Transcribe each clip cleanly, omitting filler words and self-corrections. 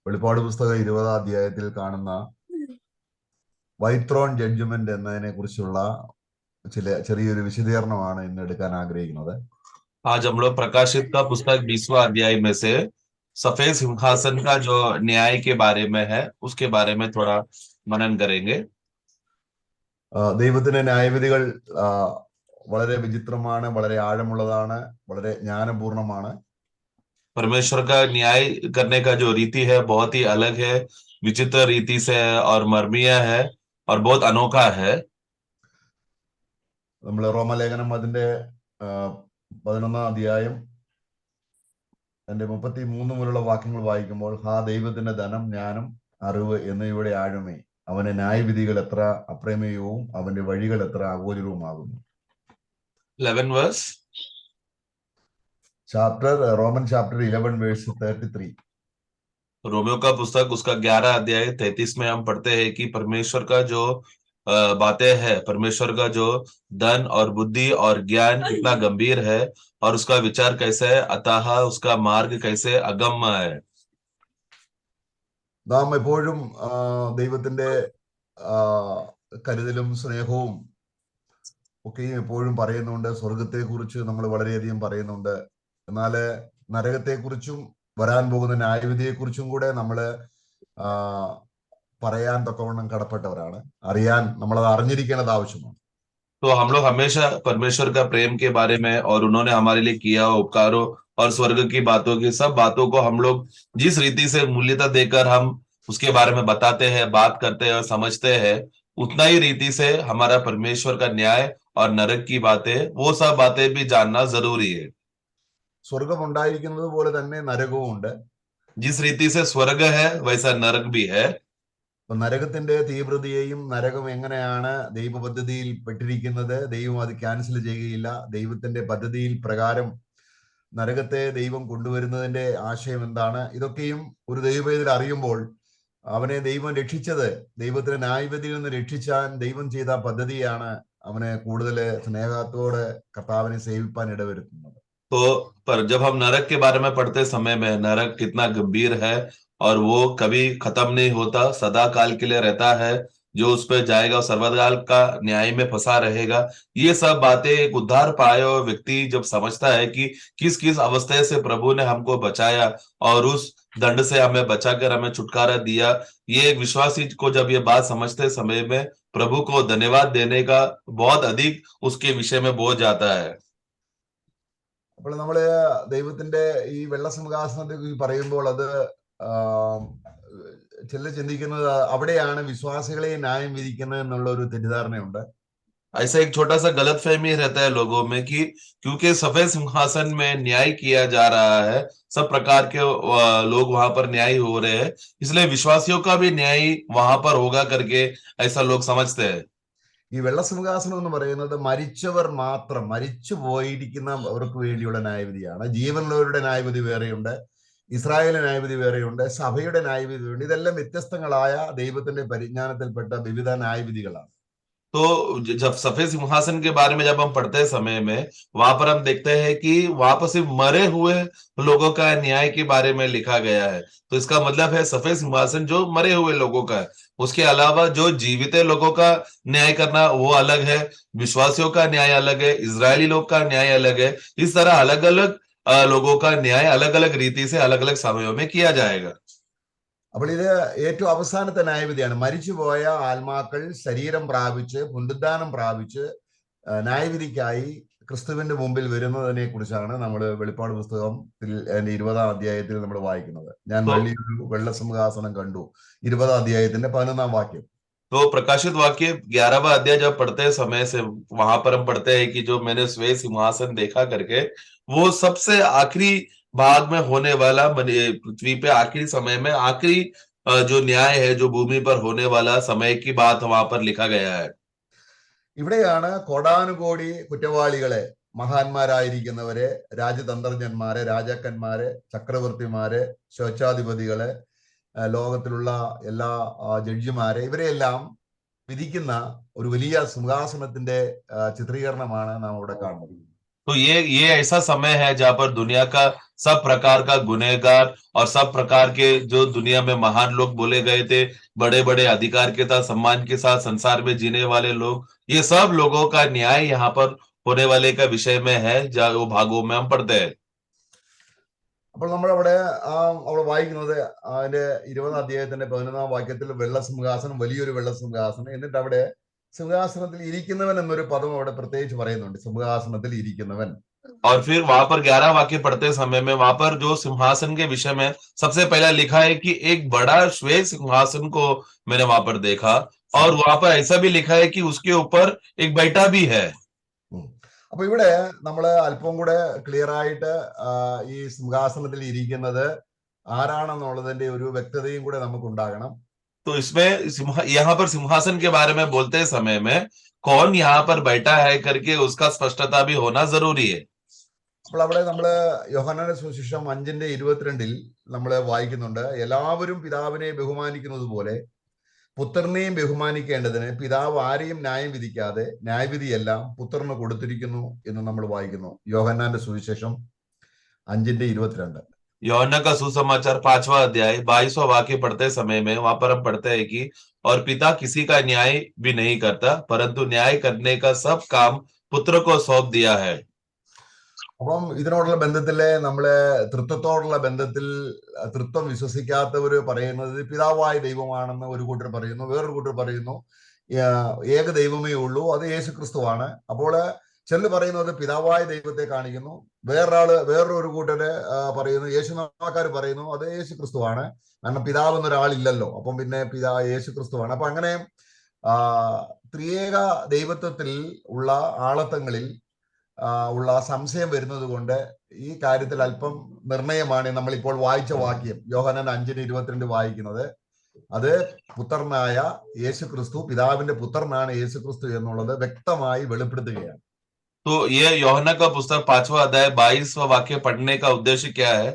വെളിപ്പാട് പുസ്തകം 20-ാം അധ്യായത്തിൽ കാണുന്ന വൈറ്റ് ത്രോൺ ജഡ്ജ്മെന്റ് എന്നതിനെ കുറിച്ചുള്ള ചെറിയൊരു വിശദീകരണമാണ് ഇന്ന് എടുക്കാൻ ആഗ്രഹിക്കുന്നത്. आज हम लोग प्रकाशित का पुस्तक 20वां अध्याय में से सफेद सिंहासन का जो न्याय के बारे में है उसके बारे में थोड़ा मनन करेंगे। ദൈവത്തിന്റെ ന്യായവിധികൾ വളരെ വിചിത്രമാണ്, വളരെ ആഴമുള്ളതാണ്, വളരെ ജ്ഞാനപൂർണമാണ്. परमेश्वर का न्याय करने का जो रीति है बहुत ही अलग है, विचित्र रीति से है और मर्मीय है और बहुत अनोखा है। നമ്മൾ റോമലേഖനം അതിന്റെ 11-ാം അധ്യായം അതിന്റെ 33 മുതലുള്ള വാക്യങ്ങൾ വായിക്കുമ്പോൾ, ഹാ ദൈവത്തിന്റെ ധനം, ജ്ഞാനം, അറിവ് എന്നിവയുടെ ആഴമേ, അവന്റെ ന്യായവിധികൾ എത്ര അപ്രമേയവും അവന്റെ വഴികൾ എത്ര അഗോചരവുമാകുന്നു. 11 verse Roman chapter 11 verse 33. Romeo का पुस्तक उसका 11 अध्याय 33 में हम पढ़ते हैं कि परमेश्वर का जो बातें है, परमेश्वर का जो धन और बुद्धि और ज्ञान कितना गंभीर है और उसका विचार कैसे है, अतः उसका मार्ग कैसे अगम्य है। നാം എപ്പോഴും ദൈവത്തിന്റെ കരുതലും സ്നേഹവും ഒക്കെയും എപ്പോഴും പറയുന്നുണ്ട്. സ്വർഗത്തെക്കുറിച്ച് നമ്മൾ വളരെയധികം പറയുന്നുണ്ട്. എന്നാൽ നരകത്തെക്കുറിച്ചും വരാൻ പോകുന്ന ന്യായവിധിയെക്കുറിച്ചും കൂടെ നമ്മൾ പറയാൻ തക്കവണ്ണം കടപ്പെട്ടവരാണ്. അറിയാൻ നമ്മളത് അറിഞ്ഞിരിക്കേണ്ടത് ആവശ്യമാണ്. तो हम लोग हमेशा परमेश्वर का प्रेम के बारे में और उन्होंने हमारे लिए किया उपकारों और स्वर्ग की बातों की सब बातों को हम लोग जिस रीति से मूल्यता देकर हम उसके बारे में बताते हैं, बात करते हैं और समझते हैं, उतना ही रीति से हमारा परमेश्वर का न्याय और नरक की बातें, वो सब बातें भी जानना जरूरी है। സ്വർഗം ഉണ്ടായിരിക്കുന്നത് പോലെ തന്നെ നരകവും ഉണ്ട്. जिस रीति से स्वर्ग है वैसा नरक भी है। നരകത്തിന്റെ തീവ്രതയെയും നരകം എങ്ങനെയാണ് ദൈവ പദ്ധതിയിൽ പെട്ടിരിക്കുന്നത്, ദൈവം അത് ക്യാൻസൽ ചെയ്യുകയില്ല. ദൈവത്തിന്റെ പദ്ധതിയിൽ പ്രകാരം നരകത്തെ ദൈവം കൊണ്ടുവരുന്നതിന്റെ ആശയം എന്താണ്, ഇതൊക്കെയും ഒരു ദൈവവേദന അറിയുമ്പോൾ അവനെ ദൈവം രക്ഷിച്ചത്, ദൈവത്തിന്റെ ന്യായവിധിയിൽ നിന്ന് രക്ഷിച്ചാൻ ദൈവം ചെയ്ത പദ്ധതിയാണ് അവനെ കൂടുതൽ സ്നേഹത്തോടെ കർത്താവിനെ സേവിപ്പാൻ ഇടവരുത്തുന്നത്. तो पर जब हम नरक के बारे में पढ़ते समय में नरक कितना गंभीर है और वो कभी खत्म नहीं होता, सदा काल के लिए रहता है, जो उस पर जाएगा सर्वकाल का न्याय में फंसा रहेगा। ये सब बातें एक उद्धार पाए हुए व्यक्ति जब समझता है कि किस किस अवस्था से प्रभु ने हमको बचाया और उस दंड से हमें बचाकर हमें छुटकारा दिया, ये एक विश्वासी को जब ये बात समझते समय में प्रभु को धन्यवाद देने का बहुत अधिक उसके विषय में बोझ जाता है। അപ്പോൾ നമ്മള് ദൈവത്തിന്റെ ഈ വെള്ള സിംഹാസനത്തെ കുറിച്ച് പറയുമ്പോൾ അത് ചിലർ ചിന്തിക്കുന്നത് അവിടെയാണ് വിശ്വാസികളെ ന്യായം വിധിക്കുന്നത് എന്നുള്ള ഒരു തെറ്റിദ്ധാരണയുണ്ട്. ऐसा एक छोटा सा गलत फहमी रहता है लोगों में कि क्योंकि सफेद सिंहासन में न्याय किया जा रहा है, सब प्रकार के लोग वहां पर न्याय हो रहे हैं, इसलिए विश्वासियों का भी न्याय वहां पर होगा करके ऐसा लोग समझते हैं। ഈ വെള്ള സിംഹാസനം എന്ന് പറയുന്നത് മരിച്ചവർ മാത്രം, മരിച്ചു പോയിരിക്കുന്നവർക്ക് വേണ്ടിയുള്ള ന്യായവിധിയാണ്. ജീവനുള്ളവരുടെ ന്യായവിധി വേറെയുണ്ട്, ഇസ്രായേലിന്റെ ന്യായവിധി വേറെയുണ്ട്, സഭയുടെ ന്യായവിധി വേണ്ടി. ഇതെല്ലാം വ്യത്യസ്തങ്ങളായ ദൈവത്തിന്റെ പരിജ്ഞാനത്തിൽപ്പെട്ട വിവിധ ന്യായവിധികളാണ്. तो जब सफेद सिंहासन के बारे में जब हम पढ़ते समय में वहां पर हम देखते हैं कि वहां पर सिर्फ मरे हुए लोगों का न्याय के बारे में लिखा गया है। तो इसका मतलब है सफेद सिंहासन जो मरे हुए लोगों का है, उसके अलावा जो जीवित लोगों का न्याय करना वो अलग है, विश्वासियों का न्याय अलग है, इजरायली लोग का न्याय अलग है। इस तरह अलग अलग लोगों का न्याय अलग अलग रीति से अलग अलग समयों में किया जाएगा। അപ്പോൾ ഇത് ഏറ്റവും അവസാനത്തെ ന്യായവിധിയാണ്. മരിച്ചുപോയ ആത്മാക്കൾ ശരീരം പ്രാപിച്ച് പുനരുദ്ധാനം പ്രാപിച്ച് ന്യായവിധിക്കായി ക്രിസ്തുവിന്റെ മുമ്പിൽ വരുന്നതിനെ കുറിച്ചാണ് നമ്മൾ വെളിപ്പാട് പുസ്തകത്തിൽ 20-ാം അധ്യായത്തിൽ നമ്മൾ വായിക്കുന്നത്. ഞാൻ വലിയൊരു വെള്ള സിംഹാസനം കണ്ടു, 20-ാം അധ്യായത്തിന്റെ 11-ാം വാക്യം. तो प्रकाशित वाक्य 11वां अध्याय जब पढ़ते समय से वहां पर हम पढ़ते हैं कि जो मैंने श्वेत सिंहासन देखा करके, वो सबसे आखिरी भाग में होने वाला पृथ्वी पे आखिरी समय में आखिरी जो न्याय है, जो भूमि पर होने वाला समय की बात वहां पर लिखा गया है। ഇവിടെയാണ് കോടാനുകോടി കുറ്റവാളികളെ, മഹാന്മാരായിരിക്കുന്നവരെ, രാജതന്ത്രജ്ഞന്മാരെ, രാജാക്കന്മാരെ, ചക്രവർത്തിമാരെ, സ്വേച്ഛാധിപതികളെ, ലോകത്തിലുള്ള എല്ലാ ജഡ്ജിമാരെ, ഇവരെയെല്ലാം വിധിക്കുന്ന ഒരു വലിയ സിംഹാസനത്തിന്റെ ചിത്രീകരണമാണ് നാം ഇവിടെ കാണുന്നത്. तो ये ऐसा समय है जहां पर दुनिया का सब प्रकार का गुनहगार और सब प्रकार के जो दुनिया में महान लोग बोले गए थे, बड़े बड़े अधिकार के साथ सम्मान के साथ संसार में जीने वाले लोग, ये सब लोगों का न्याय यहाँ पर होने वाले का विषय में है, जहाँ वो भागों में हम पढ़ते हैं। അപ്പോൾ നമ്മളവിടെ അവിടെ വായിക്കുന്നത് അതിന്റെ 20ാം അധ്യായത്തിന്റെ 11ാം വാക്യത്തിൽ വെള്ള സിംഹാസനം, വലിയൊരു വെള്ള സിംഹാസനം, എന്നിട്ട് അവിടെ സിംഹാസനത്തിൽ ഇരിക്കുന്നവൻ എന്നൊരു പദം അവിടെ പ്രത്യേകിച്ച് പറയുന്നുണ്ട്. സിംഹാസനത്തിൽ ഇരിക്കുന്നവൻ. और फिर वहां पर 11 वाक्य पढ़ते समय में वहां पर जो सिंहासन के विषय में सबसे पहला लिखा है कि एक बड़ा श्वेत सिंहासन को मैंने वहां पर देखा, और वहां पर ऐसा भी लिखा है कि उसके ऊपर एक बैठा भी है। അപ്പൊ ഇവിടെ നമ്മൾ അല്പം കൂടെ ക്ലിയർ ആയിട്ട് ഈ സിംഹാസനത്തിൽ ഇരിക്കുന്നത് ആരാണെന്നുള്ളതിന്റെ ഒരു വ്യക്തതയും കൂടെ നമുക്ക് ഉണ്ടാകണം. तो इसमें यहाँ पर सिंहासन के बारे में बोलते समय में कौन यहाँ पर बैठा है करके उसका स्पष्टता भी होना जरूरी है। അപ്പോൾ അവിടെ നമ്മള് യോഹന്നാന്റെ സുവിശേഷം 5:22 നമ്മൾ വായിക്കുന്നുണ്ട്, എല്ലാവരും പിതാവിനെ ബഹുമാനിക്കുന്നത് പോലെ പുത്രനെയും ബഹുമാനിക്കേണ്ടതിന് പിതാവ് ആരെയും ന്യായം വിധിക്കാതെ ന്യായവിധിയെല്ലാം പുത്രന് കൊടുത്തിരിക്കുന്നു എന്ന് നമ്മൾ വായിക്കുന്നു. യോഹന്നാന്റെ സുവിശേഷം 5:22. यूहन्ना का सुसमाचार 5वां अध्याय 22वां वाक्य पढ़ते समय में वहां पर हम पढ़ते हैं कि और पिता किसी का न्याय भी नहीं करता, परंतु न्याय करने का सब काम पुत्र को सौंप दिया है। അപ്പം ഇതിനോടുള്ള ബന്ധത്തില് നമ്മള് തൃത്വത്തോടുള്ള ബന്ധത്തിൽ തൃത്വം വിശ്വസിക്കാത്തവര് പറയുന്നത് പിതാവായ ദൈവമാണെന്ന് ഒരു കൂട്ടർ പറയുന്നു, വേറൊരു കൂട്ടർ പറയുന്നു ഏക ദൈവമേ ഉള്ളൂ, അത് യേശു ക്രിസ്തുവാണ്. അപ്പോൾ ചിലർ പറയുന്നത് പിതാവായ ദൈവത്തെ കാണിക്കുന്നു, വേറൊരു കൂട്ടര് പറയുന്നു, യേശുനാമക്കാർ പറയുന്നു അത് യേശു ക്രിസ്തുവാണ്, കാരണം പിതാവ് എന്നൊരാളില്ലല്ലോ, അപ്പം പിന്നെ യേശു ക്രിസ്തുവാണ്. അപ്പൊ അങ്ങനെ ത്രിയേക ദൈവത്വത്തിൽ ഉള്ള ആളത്വങ്ങളിൽ ഉള്ള സംശയം വരുന്നത് കൊണ്ട് ഈ കാര്യത്തിൽ അല്പം നിർണയമാണ് നമ്മളിപ്പോൾ വായിച്ച വാക്യം. യോഹന്നാൻ 5:22 വായിക്കുന്നത് അത് പുത്രനായ യേശു ക്രിസ്തു, പിതാവിന്റെ പുത്രനാണ് യേശു ക്രിസ്തു എന്നുള്ളത് വ്യക്തമായി വെളിപ്പെടുത്തുകയാണ്. तो ये यूहन्ना का पुस्तक 5वां अध्याय 22वां वाक्य पढ़ने का उद्देश्य क्या है?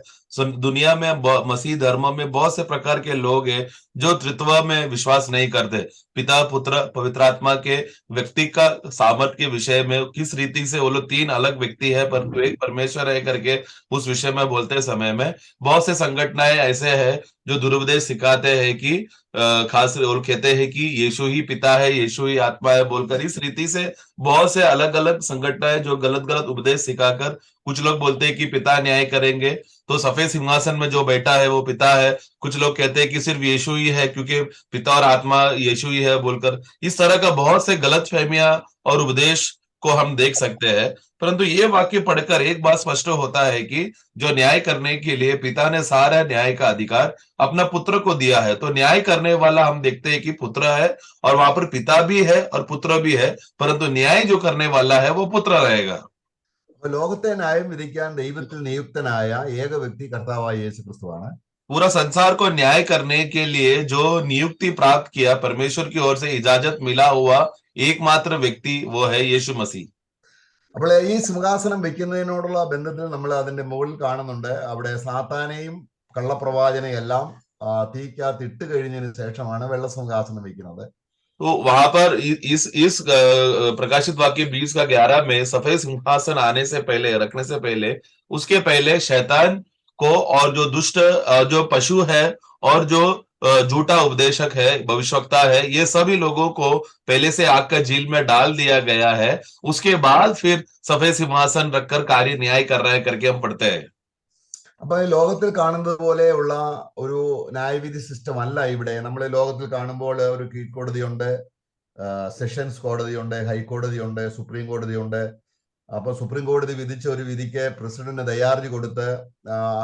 दुनिया में मसीह धर्म में बहुत से प्रकार के लोग हैं जो त्रित्व में विश्वास नहीं करते, पिता पुत्र पवित्र आत्मा के व्यक्ति का सामर्थ के विषय में किस रीति से वो लोग तीन अलग व्यक्ति है परंतु एक परमेश्वर है करके उस विषय में बोलते समय में बहुत से संगठनाएं ऐसे है जो दुरुपदेश सिखाते हैं कि खास और कहते हैं कि यीशु ही पिता है, यीशु ही आत्मा है बोलकर, इस रीति से बहुत से अलग अलग संगठनाएं जो गलत गलत उपदेश सिखाकर कुछ लोग बोलते हैं कि पिता न्याय करेंगे, तो सफेद सिंहासन में जो बैठा है वो पिता है, कुछ लोग कहते हैं कि सिर्फ यीशु ही है क्योंकि पिता और आत्मा यीशु ही है बोलकर, इस तरह का बहुत से गलतफहमियां और उपदेश को हम देख सकते हैं। परंतु ये वाक्य पढ़कर एक बात स्पष्ट होता है कि जो न्याय करने के लिए पिता ने सारा न्याय का अधिकार अपना पुत्र को दिया है, तो न्याय करने वाला हम देखते हैं कि पुत्र है और वहां पर पिता भी है और पुत्र भी है, परंतु न्याय जो करने वाला है वो पुत्र रहेगा। ലോകത്തെ ന്യായം വിധിക്കാൻ ദൈവത്തിൽ നിയുക്തനായ ഏക വ്യക്തി കർത്താവായ യേശു ക്രിസ്തുവാണ്. पूरा संसार को न्याय करने के लिए जो नियुक्ति प्राप्त किया, परमेश्वर की ओर से इजाजत मिला हुआ एकमात्र व्यक्ति वो है यीशु मसीह। അപ്പോൾ ഈ സിംഹാസനം വെക്കുന്നതിനോടുള്ള ബന്ധത്തിൽ നമ്മൾ അതിന്റെ മുകളിൽ കാണുന്നുണ്ട്, അവിടെ സാത്താനെയും കള്ളപ്രവാചനെയും എല്ലാം തീക്കകത്ത് ഇട്ട് കഴിഞ്ഞതിന് ശേഷമാണ് വെള്ള സിംഹാസനം വെക്കുന്നത്. तो वहां पर इस प्रकाशित वाक्य 20:11 में सफेद सिंहासन आने से पहले, रखने से पहले, उसके पहले शैतान को और जो दुष्ट जो पशु है और जो झूठा उपदेशक है, भविष्यवक्ता है, ये सभी लोगों को पहले से आग का झील में डाल दिया गया है। उसके बाद फिर सफेद सिंहासन रखकर कार्य न्याय कर रहा है करके हम पढ़ते हैं। അപ്പൊ ലോകത്തിൽ കാണുന്നത് പോലെയുള്ള ഒരു ന്യായവിധി സിസ്റ്റം അല്ല ഇവിടെ. നമ്മൾ ലോകത്തിൽ കാണുമ്പോൾ ഒരു കീഴ്ക്കോടതിയുണ്ട്, സെഷൻസ് കോടതിയുണ്ട്, ഹൈക്കോടതിയുണ്ട്, സുപ്രീം കോടതിയുണ്ട്. അപ്പൊ സുപ്രീം കോടതി വിധിച്ച ഒരു വിധിക്ക് പ്രസിഡന്റ് ദയാർജി കൊടുത്ത്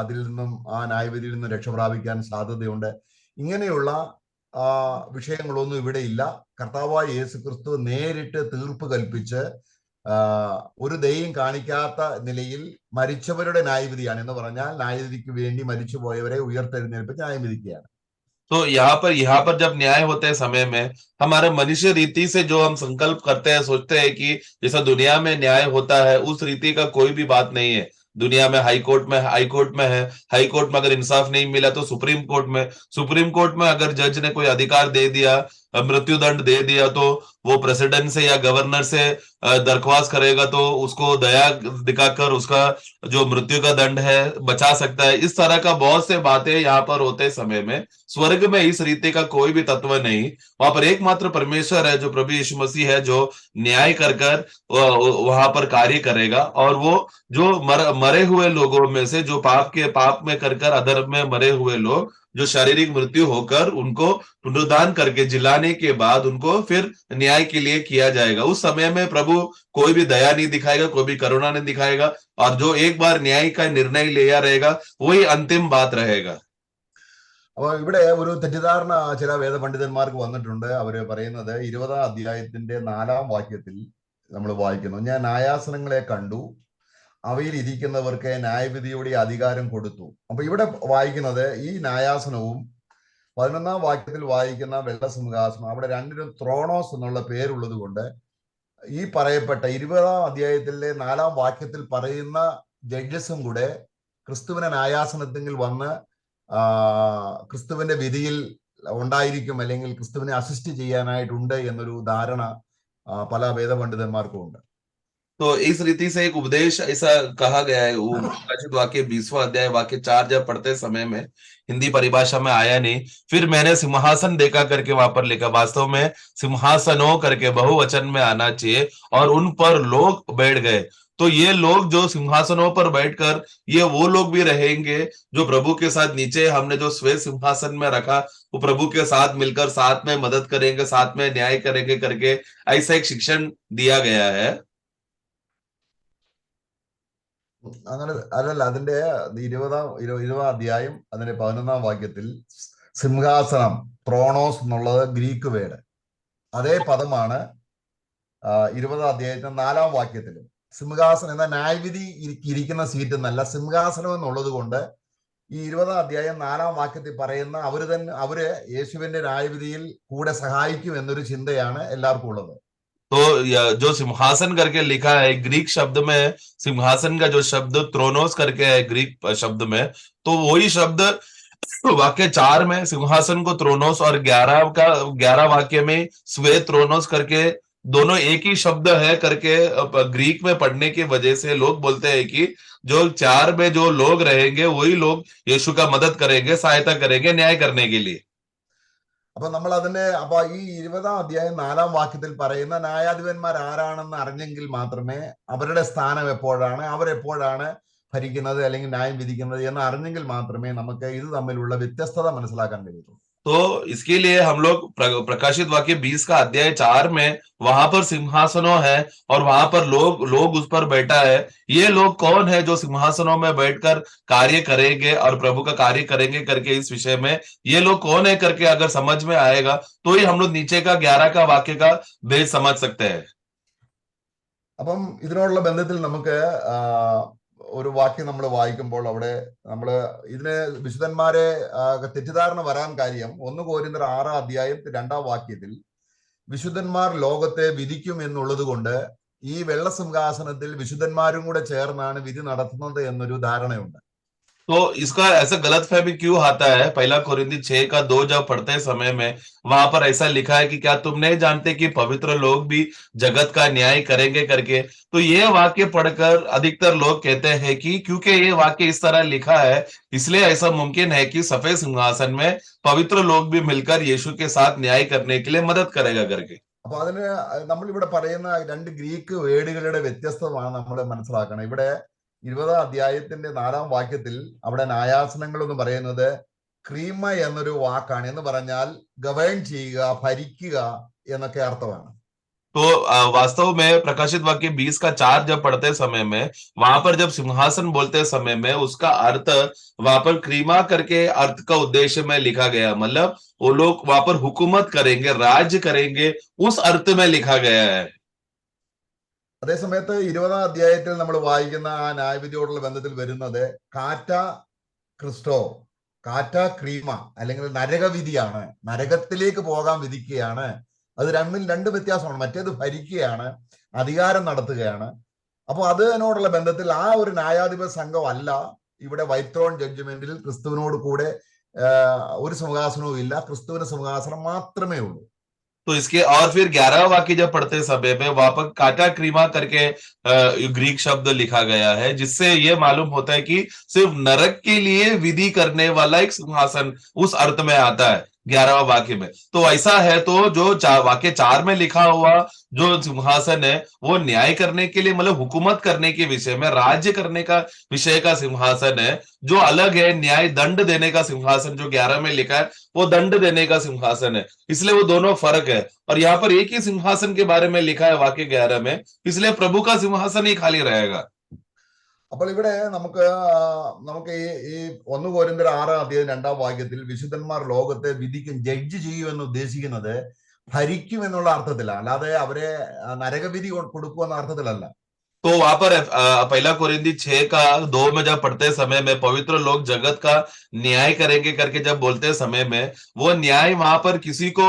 അതിൽ നിന്നും ആ ന്യായവിധിയിൽ നിന്നും രക്ഷ പ്രാപിക്കാൻ സാധ്യതയുണ്ട്. ഇങ്ങനെയുള്ള വിഷയങ്ങളൊന്നും ഇവിടെ ഇല്ല. കർത്താവായ യേശു ക്രിസ്തു നേരിട്ട് തീർപ്പ് കൽപ്പിച്ച് ഒരു ദയം കാണിക്കാത്ത നിലയിൽ മരിച്ചവരുടെ ന്യായവിധിയാണ് എന്ന് പറഞ്ഞാൽ ന്യായവിധിക്ക് വേണ്ടി മരിച്ചുപോയവരെ ഉയർത്തെഴുന്നേൽപ്പിച്ച് ന്യായം വിധിക്കുകയാണ്. तो यहाँ पर जब न्याय होते समय में हमारे मनुष्य रीति से जो हम संकल्प करते हैं, सोचते हैं कि जैसा दुनिया में न्याय होता है उस रीति का कोई भी बात नहीं है। दुनिया में हाई कोर्ट में है, हाई कोर्ट में अगर इंसाफ नहीं मिला तो सुप्रीम कोर्ट में अगर जज ने कोई अधिकार दे दिया मृत्युदंड दे दिया तो वो प्रेसिडेंट से या गवर्नर से दरख्वास्त करेगा तो उसको दया दिखाकर उसका जो मृत्यु का दंड है बचा सकता है। इस तरह का बहुत से बातें यहाँ पर होते समय में स्वर्ग में इस रीति का कोई भी तत्व नहीं। वहां पर एकमात्र परमेश्वर है जो प्रभु यीशु मसीह है, जो न्याय कर कर वहां पर कार्य करेगा। और वो जो मरे हुए लोगों में से, जो पाप में कर कर अधर्म में मरे हुए लोग, जो शारीरिक मृत्यु होकर उनको पुनरुद्धान करके जिलाने के बाद उनको फिर न्याय के लिए किया जाएगा। उस समय में प्रभु कोई भी दया नहीं दिखाएगा, कोई भी करुणा नहीं दिखाएगा, और जो एक बार न्याय का निर्णय लिया रहेगा वही अंतिम बात रहेगा। അപ്പോൾ ഇവിടെ ഒരു തെറ്റിദ്ധാരണ ചില വേദപണ്ഡിതന്മാർക്ക് വന്നിട്ടുണ്ട്. അവര് പറയുന്നത് 20-ാം അധ്യായത്തിന്റെ 4-ാം വാക്യത്തിൽ നമ്മൾ വായിക്കുന്നു, ഞാൻ ന്യായാസനങ്ങളെ കണ്ടു, അവയിൽ ഇരിക്കുന്നവർക്ക് ന്യായവിധിയുടെ അധികാരം കൊടുത്തു. അപ്പൊ ഇവിടെ വായിക്കുന്നത് ഈ ന്യായാസനവും 11-ാം വാക്യത്തിൽ വായിക്കുന്ന വെള്ളസിംഹാസനം, അവിടെ രണ്ടിനും ത്രോണോസ് എന്നുള്ള പേരുള്ളത് കൊണ്ട് ഈ പറയപ്പെട്ട 20-ാം അധ്യായത്തിലെ 4-ാം വാക്യത്തിൽ പറയുന്ന ജഡ്ജസും കൂടെ ക്രിസ്തുവിനെ ന്യായാസനത്തിൽ വന്ന് ക്രിസ്തുവിന്റെ വിധിയിൽ ഉണ്ടായിരിക്കും, അല്ലെങ്കിൽ ക്രിസ്തുവിനെ അസിസ്റ്റ് ചെയ്യാനായിട്ടുണ്ട് എന്നൊരു ധാരണ പല വേദപണ്ഡിതന്മാർക്കും ഉണ്ട്. तो इस रीति से एक उपदेश ऐसा कहा गया है, वो प्रकाशित वाक्य 20वां अध्याय वाक्य 4 जब पढ़ते समय में हिंदी परिभाषा में आया नहीं, फिर मैंने सिंहासन देखा करके वहां पर लिखा। वास्तव में सिंहासनों करके बहुवचन में आना चाहिए, और उन पर लोग बैठ गए। तो ये लोग जो सिंहासनों पर बैठकर, ये वो लोग भी रहेंगे जो प्रभु के साथ, नीचे हमने जो स्वे सिंहासन में रखा वो प्रभु के साथ मिलकर साथ में मदद करेंगे, साथ में न्याय करेंगे करके ऐसा एक शिक्षण दिया गया है। അങ്ങനെ അല്ലല്ല, അതിന്റെ 20-ാം അധ്യായം അതിന്റെ 11-ാം വാക്യത്തിൽ സിംഹാസനം, ത്രോണോസ് എന്നുള്ളത് ഗ്രീക്ക് വേർഡ്, അതേ പദമാണ് 20-ാം അധ്യായത്തിന്റെ 4-ാം വാക്യത്തിലും. സിംഹാസനം എന്ന ന്യായവിധി ഇരിക്കുന്ന സീറ്റ് എന്നല്ല, സിംഹാസനം എന്നുള്ളത് കൊണ്ട് ഈ 20-ാം അധ്യായം 4-ാം വാക്യത്തിൽ പറയുന്ന അവര് യേശുവിന്റെ ന്യായവിധിയിൽ കൂടെ സഹായിക്കും എന്നൊരു ചിന്തയാണ് എല്ലാവർക്കും ഉള്ളത്. तो जो सिंहासन करके लिखा है ग्रीक शब्द में, सिंहासन का जो शब्द थ्रोनोस करके है ग्रीक शब्द में, तो वही शब्द वाक्य 4 में सिंहासन को थ्रोनोस, और 11 वाक्य में स्वे थ्रोनोस करके दोनों एक ही शब्द है करके ग्रीक में पढ़ने की वजह से लोग बोलते हैं कि जो 4 में जो लोग रहेंगे वही लोग यीशु का मदद करेंगे, सहायता करेंगे न्याय करने के लिए। അപ്പൊ നമ്മൾ ഈ 20-ാം അധ്യായം 4-ാം വാക്യത്തിൽ പറയുന്ന ന്യായാധിപന്മാർ ആരാണെന്ന് അറിഞ്ഞെങ്കിൽ മാത്രമേ അവരുടെ സ്ഥാനം എപ്പോഴാണ്, അവരെപ്പോഴാണ് ഭരിക്കുന്നത് അല്ലെങ്കിൽ ന്യായം വിധിക്കുന്നത് എന്ന് അറിഞ്ഞെങ്കിൽ മാത്രമേ നമുക്ക് ഇത് തമ്മിലുള്ള വ്യത്യസ്തത മനസ്സിലാക്കാൻ കഴിയുള്ളൂ. तो इसके लिए हम लोग प्रकाशित वाक्य 20 का अध्याय 4 में वहां पर सिंहासनों है और वहां पर लोग उस पर बैठा है। ये लोग कौन है जो सिंहासनों में बैठकर कार्य करेंगे और प्रभु का कार्य करेंगे करके इस विषय में ये लोग कौन है करके अगर समझ में आएगा तो ही हम लोग नीचे का 11 का वाक्य का भेद समझ सकते हैं। അപ്പം ഇതിനോടുള്ള ബന്ധത്തിൽ നമുക്ക് ഒരു വാക്യം നമ്മൾ വായിക്കുമ്പോൾ അവിടെ നമ്മൾ ഇതിന് വിശുദ്ധന്മാരെ തെറ്റിദ്ധാരണ വരാൻ കാര്യം 1 കൊരിന്ത്യർ 6-ാം അധ്യായം 2-ാം വാക്യത്തിൽ വിശുദ്ധന്മാർ ലോകത്തെ വിധിക്കും എന്നുള്ളത് കൊണ്ട് ഈ വെള്ളസിംഹാസനത്തിൽ വിശുദ്ധന്മാരും കൂടെ ചേർന്നാണ് വിധി നടത്തുന്നത് എന്നൊരു ധാരണയുണ്ട്. तो इसका ऐसा गलतफहमी क्यों आता है? 1 कोरिन्थी 6 का 2 जब पढ़ते समय में वहां पर ऐसा लिखा है कि क्या तुम नहीं जानते कि पवित्र लोग भी जगत का न्याय करेंगे करके। तो ये वाक्य पढ़कर अधिकतर लोग कहते हैं कि क्योंकि ये वाक्य इस तरह लिखा है इसलिए ऐसा मुमकिन है कि सफेद सिंहासन में पवित्र लोग भी मिलकर यीशु के साथ न्याय करने के लिए मदद करेगा करके। അപ്പൊ അതിന് നമ്മളിവിടെ പറയുന്ന 2 ഗ്രീക്ക് വേർഡുകളുടെ വ്യത്യസ്തമാണ് നമ്മൾ മനസ്സിലാക്കണം. ഇവിടെ 20-ാം അധ്യായത്തിന്റെ 4-ാം വാക്യത്തിൽ അവിടെ ന്യായാസനങ്ങൾ എന്ന് പറയുന്നത് ക്രീമ എന്നൊരു വാക്കാണ്. എന്ന് പറഞ്ഞാൽ ഗവേൺ ചെയ്യുക, ഭരിക്കുക എന്നൊക്കെ അർത്ഥമാണ്. तो वास्तव में प्रकाशित वाक्य 20 का 4 जब पढ़ते समय में वहां पर जब सिंहासन बोलते समय में उसका अर्थ वहां पर क्रीमा करके अर्थ का उद्देश्य में लिखा गया, मतलब वो लोग वहां पर हुकूमत करेंगे, राज्य करेंगे, उस अर्थ में लिखा गया है। അതേസമയത്ത് 20-ാം അധ്യായത്തിൽ നമ്മൾ വായിക്കുന്ന ആ ന്യായവിധിയോടുള്ള ബന്ധത്തിൽ വരുന്നത് കാറ്റ ക്രിസ്റ്റോ, കാറ്റ ക്രീമ അല്ലെങ്കിൽ നരകവിധിയാണ്, നരകത്തിലേക്ക് പോകാൻ വിധിക്കുകയാണ്. അത് രണ്ടിൽ 2 വ്യത്യാസമാണ്. മറ്റേത് ഭരിക്കുകയാണ്, അധികാരം നടത്തുകയാണ്. അപ്പൊ അതിനോടുള്ള ബന്ധത്തിൽ ആ ഒരു ന്യായാധിപ സംഘം അല്ല ഇവിടെ വൈറ്റ് ത്രോൺ ജഡ്ജ്മെന്റിൽ ക്രിസ്തുവിനോട് കൂടെ ഒരു സിംഹാസനവും ഇല്ല, ക്രിസ്തുവിന്റെ സിംഹാസനം മാത്രമേ ഉള്ളൂ. तो इसके और फिर 11वां वाक्य जब पढ़ते समय में वहां पर काटा क्रीमा करके ग्रीक शब्द लिखा गया है, जिससे ये मालूम होता है कि सिर्फ नरक के लिए विधि करने वाला एक सिंहासन उस अर्थ में आता है 11वां वाक्य में। तो ऐसा है, तो जो वाक्य 4 में लिखा हुआ जो सिंहासन है वो न्याय करने के लिए, मतलब हुकूमत करने के विषय में, राज्य करने का विषय का सिंहासन है, जो अलग है। न्याय दंड देने का सिंहासन जो 11 में लिखा है वो दंड देने का सिंहासन है, इसलिए वो दोनों फर्क है। और यहाँ पर एक ही सिंहासन के बारे में लिखा है वाक्य 11 में, इसलिए प्रभु का सिंहासन ही खाली रहेगा। അപ്പോൾ ഇവിടെ നമുക്ക് ഈ 1 കൊരിന്ത്യർ 6-ാം അധ്യായം 2-ാം വാക്യത്തിൽ വിശുദ്ധന്മാർ ലോകത്തെ വിധിക്കും, ജഡ്ജ് ചെയ്യുമെന്ന് ഉദ്ദേശിക്കുന്നത് ഭരിക്കും എന്നുള്ള അർത്ഥത്തിലാണ്, അല്ലാതെ അവരെ നരകവിധി കൊടുക്കുമെന്ന അർത്ഥത്തിലല്ല. तो वहां पर पहला कोरिंथी 6 का 2 में जब पढ़ते समय में पवित्र लोग जगत का न्याय करेंगे करके जब बोलते समय में, वो न्याय वहां पर किसी को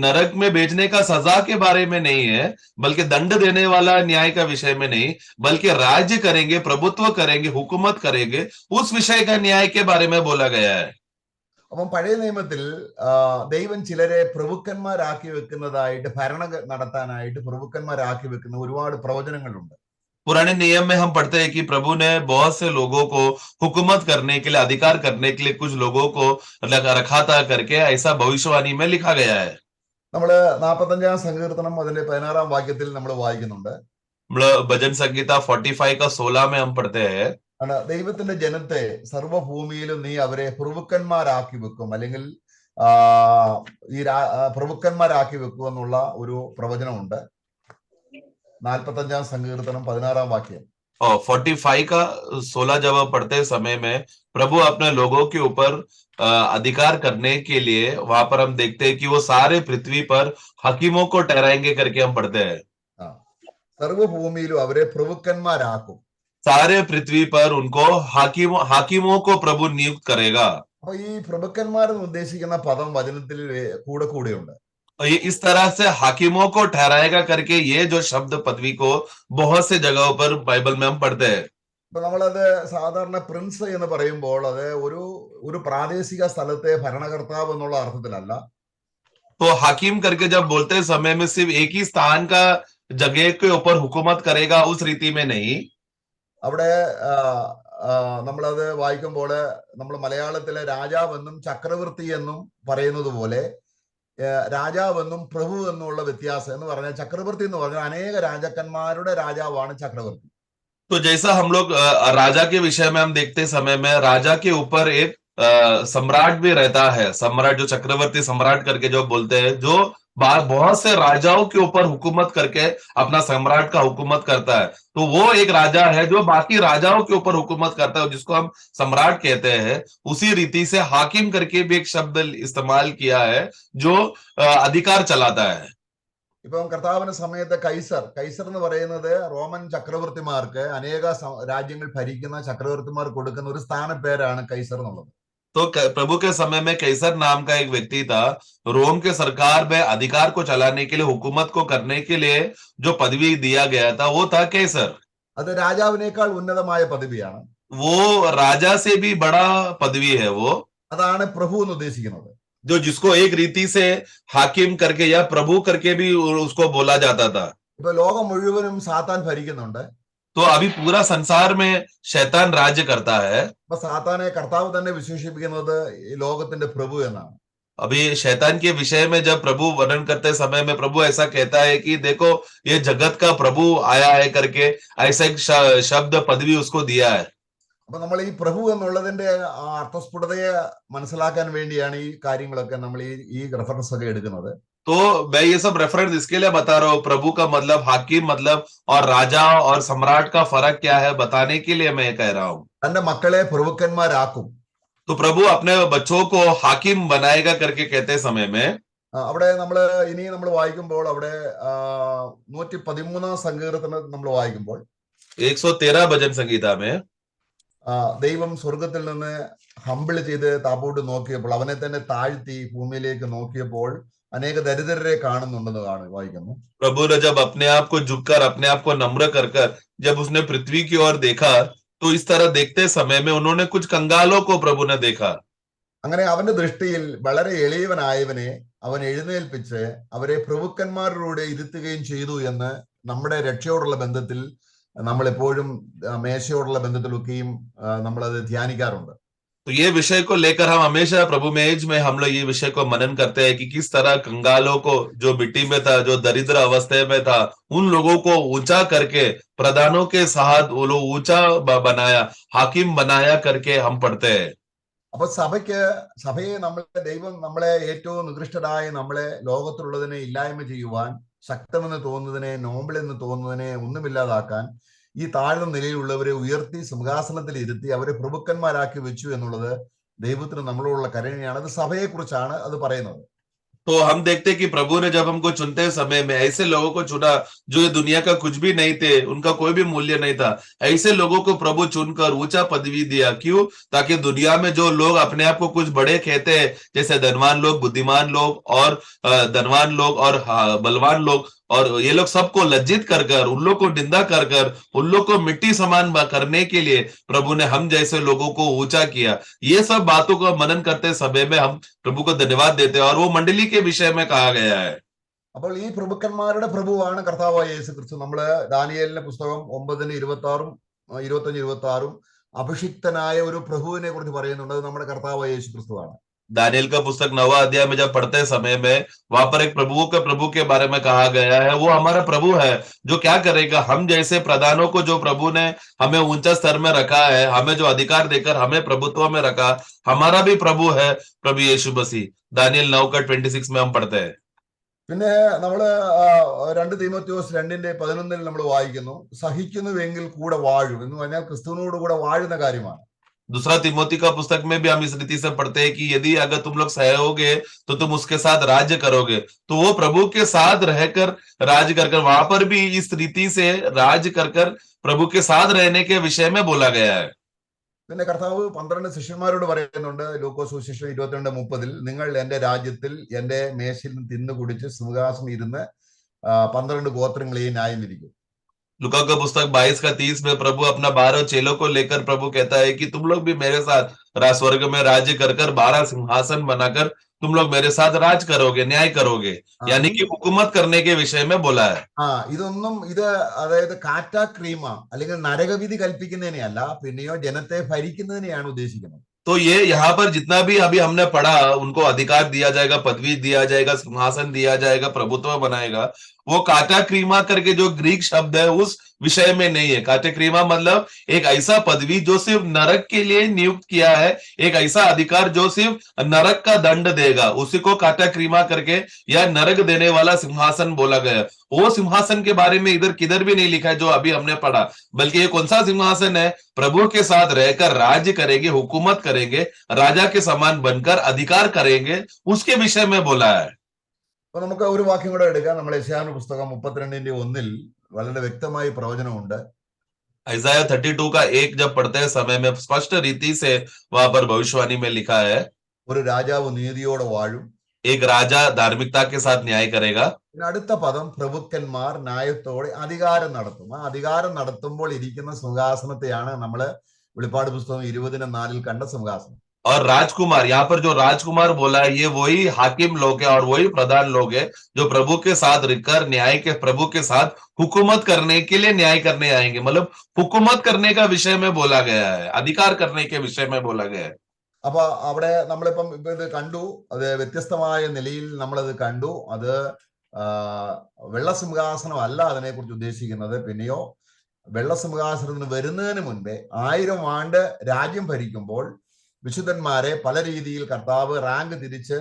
नरक में भेजने का सजा के बारे में नहीं है, बल्कि दंड देने वाला न्याय का विषय में नहीं, बल्कि राज्य करेंगे, प्रभुत्व करेंगे, हुकूमत करेंगे, उस विषय का न्याय के बारे में बोला गया है। അപ്പം പഴയ നിയമത്തിൽ ദൈവം ചിലരെ പ്രഭുക്കന്മാരാക്കി വെക്കുന്നതായിട്ട്, ഭരണം നടത്താനായിട്ട് പ്രഭുക്കന്മാരാക്കി വെക്കുന്ന ഒരുപാട് പ്രവചനങ്ങളുണ്ട്. पुराने नियम में हम पढ़ते हैं कि प्रभु ने बहुत से लोगों को हुकूमत करने के लिए, अधिकार करने के लिए कुछ लोगों को रखा था करके ऐसा भविष्यवाणी में लिखा गया है। നമ്മള് 45-ാം സങ്കീർത്തനം അതിന്റെ 16-ാം വാക്യത്തിൽ നമ്മൾ വായിക്കുന്നുണ്ട്. भजन संगीता 45 का 16 में हम पढ़ते हैं, ദൈവത്തിന്റെ ജനത്തെ സർവ്വഭൂമിയിലും നീ അവരെ പ്രഭുക്കന്മാരാക്കി വെക്കും, അല്ലെങ്കിൽ ഈ പ്രഭുക്കന്മാരാക്കി വെക്കും എന്നുള്ള ഒരു പ്രവചനമുണ്ട്. 45-ാം സങ്കീർത്തനം 16-ാം വാക്യം. और 45 का 16 जब पढ़ते समय में प्रभु अपने लोगों के ऊपर अधिकार करने के लिए, वहां पर हम देखते हैं कि वो सारे पृथ्वी पर हकीमों को ठहराएंगे करके हम पढ़ते हैं। സർവ്വഭൂമിയിലും അവരെ പ്രഭുക്കന്മാരാക്കും. सारे पृथ्वी पर उनको हाकिमों को प्रभु नियुक्त करेगा। അപ്പൊ ഈ പ്രഭുക്കന്മാരെന്ന് ഉദ്ദേശിക്കുന്ന പദം വചനത്തിൽ കൂടെയുണ്ട്. इस तरह से हाकिमों को ठहराएगा करके ये जो शब्द पदवी को बहुत से जगहों पर बाइबल में हम पढ़ते हैं। ഇപ്പൊ നമ്മളത് സാധാരണ പ്രിൻസ് എന്ന് പറയുമ്പോൾ അത് ഒരു പ്രാദേശിക സ്ഥലത്തെ ഭരണകർത്താവ് എന്നുള്ള അർത്ഥത്തിലല്ല. तो हाकिम करके जब बोलते समय में सिर्फ एक ही स्थान का जगह के ऊपर हुकूमत करेगा उस रीति में नहीं। അവിടെ നമ്മളത് വായിക്കുമ്പോൾ നമ്മൾ മലയാളത്തിലെ രാജാവെന്നും ചക്രവർത്തി എന്നും പറയുന്നത് പോലെ രാജാവെന്നും പ്രഭു എന്നുള്ള വ്യത്യാസം എന്ന് പറഞ്ഞാൽ, ചക്രവർത്തി എന്ന് പറഞ്ഞാൽ അനേക രാജാക്കന്മാരുടെ രാജാവാണ് ചക്രവർത്തി. तो जैसा हम लोग राजा के विषय में हम देखते समय में राजा के ऊपर एक सम्राट भी रहता है, सम्राट जो चक्रवर्ती सम्राट करके जो बोलते हैं, जो बहुत से राजाओं के ऊपर हुकूमत करके अपना सम्राट का हुकूमत करता है। तो वो एक राजा है जो बाकी राजाओं के ऊपर हुकूमत करता है, जिसको हम सम्राट कहते हैं। उसी रीति से हाकिम करके भी एक शब्द इस्तेमाल किया है जो अधिकार चलाता है। ഇപ്പം കർത്താവിന്റെ സമയത്ത് കൈസർ എന്ന് പറയുന്നത് റോമൻ ചക്രവർത്തിമാർക്ക്, അനേക രാജ്യങ്ങൾ ഭരിക്കുന്ന ചക്രവർത്തിമാർ കൊടുക്കുന്ന ഒരു സ്ഥാനപ്പേരാണ് കൈസർ എന്നുള്ളത്. तो प्रभु के समय में कैसर नाम का एक व्यक्ति था, रोम के सरकार में अधिकार को चलाने के लिए, हुकूमत को करने के लिए जो पदवी दिया गया था वो था कैसर। അത് രാജാവിനേക്കാൾ ഉന്നതമായ പദവിയാണ്. वो राजा से भी बड़ा पदवी है वो। അതാണ് പ്രഭു എന്ന് ഉദ്ദേശിക്കുന്നത്. जो जिसको एक रीति से हाकिम करके या प्रभु करके भी उसको बोला जाता था। ഇപ്പൊ ലോകം മുഴുവനും സാത്താൻ ഭരിക്കുന്നുണ്ട്. तो अभी पूरा संसार में शैतान राज्य करता है। അപ്പൊ സാത്താനെ കർത്താവ് തന്നെ വിശേഷിപ്പിക്കുന്നത് ഈ ലോകത്തിന്റെ പ്രഭു എന്നാണ്. अभी शैतान के विषय में जब प्रभु वर्णन करते समय में प्रभु ऐसा कहता है कि देखो ये जगत का प्रभु आया है करके, ऐसा एक शब्द पदवी उसको दिया है। അപ്പൊ നമ്മൾ ഈ പ്രഭു എന്നുള്ളതിന്റെ അർത്ഥസ്ഫുടതയെ മനസ്സിലാക്കാൻ വേണ്ടിയാണ് ഈ കാര്യങ്ങളൊക്കെ നമ്മൾ ഈ റെഫറൻസ് ഒക്കെ എടുക്കുന്നത്. तो मैं ये सब रेफरेंस इसके लिए बता रहा हूँ, प्रभु का मतलब हाकिम मतलब और राजा और सम्राट का फर्क क्या है बताने के लिए मैं कह रहा हूँ। തന്റെ മക്കളെ പ്രഭുക്കന്മാരാക്കും. तो प्रभु अपने बच्चों को हाकिम बनाएगा करके कहते समय में അവിടെ നമ്മൾ വായിക്കുമ്പോൾ അവിടെ 113-ാം സങ്കീർത്തനം നമ്മൾ വായിക്കുമ്പോൾ 113 भजन संगीता में ദൈവം സ്വർഗത്തിൽ നിന്ന് ഹംബിൾ ചെയ്ത് താപോട്ട് നോക്കിയപ്പോൾ, അവനെ തന്നെ താഴ്ത്തി ഭൂമിയിലേക്ക് നോക്കിയപ്പോൾ അനേക ദരിദ്രരെ കാണുന്നുണ്ടെന്ന് വായിക്കുന്നു. प्रभु ने जब अपने आप को झुककर, अपने आप को नम्र कर जब उसने पृथ्वी की ओर देखा, तो इस तरह देखते समय में उन्होंने कुछ कंगालों को प्रभु ने देखा. അങ്ങനെ അവന്റെ ദൃഷ്ടിയിൽ വളരെ എളിയവനായവനെ അവൻ എഴുന്നേൽപ്പിച്ച് അവരെ പ്രഭുക്കന്മാരിലൂടെ ഇരുത്തുകയും ചെയ്തു എന്ന് നമ്മുടെ രക്ഷയോടുള്ള ബന്ധത്തിൽ നമ്മൾ എപ്പോഴും മേശയോടുള്ള ബന്ധത്തിലൊക്കെയും നമ്മളത് ധ്യാനിക്കാറുണ്ട്. तो ये विषय को लेकर हम हमेशा प्रभु मेज में हम लोग ये विषय को मनन करते हैं कि किस तरह कंगालों को, जो मिट्टी में था, जो दरिद्र अवस्था में था, उन लोगों को ऊंचा करके प्रधानों के साथ वो लोग ऊंचा बनाया, हाकिम बनाया करके हम पढ़ते हैं. അപ്പൊ സഭയെ ദൈവം നമ്മളെ ഏറ്റവും നികൃഷ്ടരായ നമ്മളെ ലോകത്തിലുള്ളതിനെ ഇല്ലായ്മ ചെയ്യുവാൻ, ശക്തമെന്ന് തോന്നുന്നതിനെ, നോബിളെന്ന് തോന്നുന്നതിനെ ഒന്നുമില്ലാതാക്കാൻ ഈ താഴ്ന്ന നിലയിലുള്ളവരെ ഉയർത്തി സിംഹാസനത്തിൽ ഇരുത്തി അവരെ പ്രഭുക്കന്മാരാക്കി വെച്ചു എന്നുള്ളത് ദൈവത്തിന് നമ്മളോടുള്ള കരുണയാണ്. അത് സഭയെക്കുറിച്ചാണ് അത് പറയുന്നത്. तो हम देखते कि प्रभु ने जब हमको चुनते समय में ऐसे लोगों को चुना जो दुनिया का कुछ भी नहीं थे, उनका कोई भी मूल्य नहीं था, ऐसे लोगों को प्रभु चुनकर ऊंचा पदवी दिया. क्यों? ताकि दुनिया में जो लोग अपने आप को कुछ बड़े कहते हैं, जैसे धनवान लोग, बुद्धिमान लोग और धनवान लोग और बलवान लोग, और ये लोग सबको लज्जित कर कर, उन लोग को निंदा कर कर, उन लोग को मिट्टी समान करने के लिए प्रभु ने हम जैसे लोगों को ऊंचा किया. ये सब बातों का मनन करते समय में हम प्रभु को धन्यवाद देते हैं. और वो मंडली के विषय में कहा गया है. അപ്പോൾ ഈ പ്രഭുക്കന്മാരുടെ പ്രഭുവാണ് കർത്താവായ യേശു ക്രിസ്തു. നമ്മള് ദാനിയേലിന്റെ പുസ്തകം 9:26, 25-26 അഭിഷിക്തനായ ഒരു പ്രഭുവിനെ കുറിച്ച് പറയുന്നുണ്ട്. അത് നമ്മുടെ കർത്താവായ യേശു ക്രിസ്തുവാണ്. दानियल का पुस्तक 9वां अध्याय में जब पढ़ते समय में वहां पर एक प्रभु के बारे में कहा गया है. वो हमारा प्रभु है जो क्या करेगा, हम जैसे प्रधानों को जो प्रभु ने हमें ऊंचा स्तर में रखा है, हमें जो अधिकार देकर हमें प्रभुत्व में रखा, हमारा भी प्रभु है प्रभु यीशु मसीह. दानियल 9:26 में हम पढ़ते हैं. പിന്നെ നമ്മള് 2 തീമോഥെയോസ് 2:11 നമ്മൾ വായിക്കുന്നു, സഹിക്കുന്നുവെങ്കിൽ കൂടെ വാഴും എന്ന് പറഞ്ഞാൽ ക്രിസ്തുവിനോട് കൂടെ വാഴുന്ന കാര്യമാണ്. दूसरा तिमोथी का पुस्तक में भी हम इस रीति से पढ़ते हैं कि यदि अगर तुम लोग सहोगे तो तुम उसके साथ राज्य करोगे. तो वो प्रभु के साथ रहकर राज कर वहां पर भी इस रीति से राज कर प्रभु के साथ रहने के विषय में बोला गया है. പിന്നെ കർത്താവ് 12 ശിഷ്യന്മാരോട് പറയുന്നുണ്ട്, ലൂക്കോസ് സുവിശേഷം 22:30, നിങ്ങൾ എന്റെ രാജ്യത്തിൽ എന്റെ മേശയിൽ തിന്നു കുടിച്ച് സിംഹാസനം ഇരുന്ന് 12 ഗോത്രങ്ങളെയും ന്യായം വിധിക്കും. लुका का पुस्तक 22:30 में प्रभु अपना 12 चेलों को लेकर प्रभु कहता है कि तुम लोग भी मेरे साथ स्वर्ग में राज्य कर 12 सिंहासन बनाकर तुम लोग मेरे साथ राज करोगे, न्याय करोगे. यानी कि हुकूमत करने के विषय में बोला है. ഇതൊന്നും അതായത് കാറ്റാ ക്രീമ അല്ലെങ്കിൽ നരകവിധി കൽപ്പിക്കുന്നതിനെ അല്ല, പിന്നെയോ ജനത്തെ ഭരിക്കുന്നതിനെയാണ് ഉദ്ദേശിക്കുന്നത്. तो ये यहाँ पर जितना भी अभी हमने पढ़ा, उनको अधिकार दिया जाएगा, पदवी दिया जाएगा, सिंहासन दिया जाएगा, प्रभुत्व बनाएगा, वो काटा क्रीमा करके जो ग्रीक शब्द है उस विषय में नहीं है. काटे क्रीमा मतलब एक ऐसा पदवी जो सिर्फ नरक के लिए नियुक्त किया है, एक ऐसा अधिकार जो सिर्फ नरक का दंड देगा, उसी को काटा क्रीमा करके या नरक देने वाला सिंहासन बोला गया. वो सिंहासन के बारे में इधर किधर भी नहीं लिखा है जो अभी हमने पढ़ा, बल्कि ये कौन सा सिंहासन है? प्रभु के साथ रहकर राज्य करेंगे, हुकूमत करेंगे, राजा के समान बनकर अधिकार करेंगे, उसके विषय में बोला है. അപ്പൊ നമുക്ക് ഒരു വാക്യം കൂടെ എടുക്കാം. നമ്മൾ യെശയ്യാവിന്റെ പുസ്തകം 32:1 വളരെ വ്യക്തമായി പ്രവചനമുണ്ട്. Isaiah 32 का 1 जब पढ़ते हैं समय में स्पष्ट रीति से वहां पर भविष्यवाणी में लिखा है, ഒരു രാജാവ് നീതിയോടെ വാഴും, एक राजा धार्मिकता के साथ न्याय करेगा. പിന്നെ അടുത്ത പദം പ്രഭുക്കന്മാർ ന്യായത്തോടെ അധികാരം നടത്തും. ആ അധികാരം നടത്തുമ്പോൾ ഇരിക്കുന്ന സിംഹാസനത്തെയാണ് നമ്മള് വെളിപ്പാട് പുസ്തകം 20:4 കണ്ട സിംഹാസനം. और राजकुमार, यहाँ पर जो राजकुमार बोला है, ये वही हाकिम लोग है और वही प्रधान लोग है जो प्रभु के साथ रहकर न्याय के, प्रभु के साथ हुकूमत करने के लिए न्याय करने आएंगे. मतलब हुकूमत करने का विषय में बोला गया है, अधिकार करने के विषय में बोला गया है. അപ്പൊ അവിടെ നമ്മളിപ്പം ഇത് കണ്ടു, അത് വ്യത്യസ്തമായ നിലയിൽ നമ്മളത് കണ്ടു. അത് വെള്ള സിംഹാസനം അല്ല അതിനെക്കുറിച്ച് ഉദ്ദേശിക്കുന്നത്. പിന്നെയോ വെള്ള സിംഹാസനത്തിന് വരുന്നതിന് മുൻപേ 1000 ആണ്ട് രാജ്യം ഭരിക്കുമ്പോൾ വിശുദ്ധന്മാരെ പല രീതിയിൽ കർത്താവ് റാങ്ക് തിരിച്ച്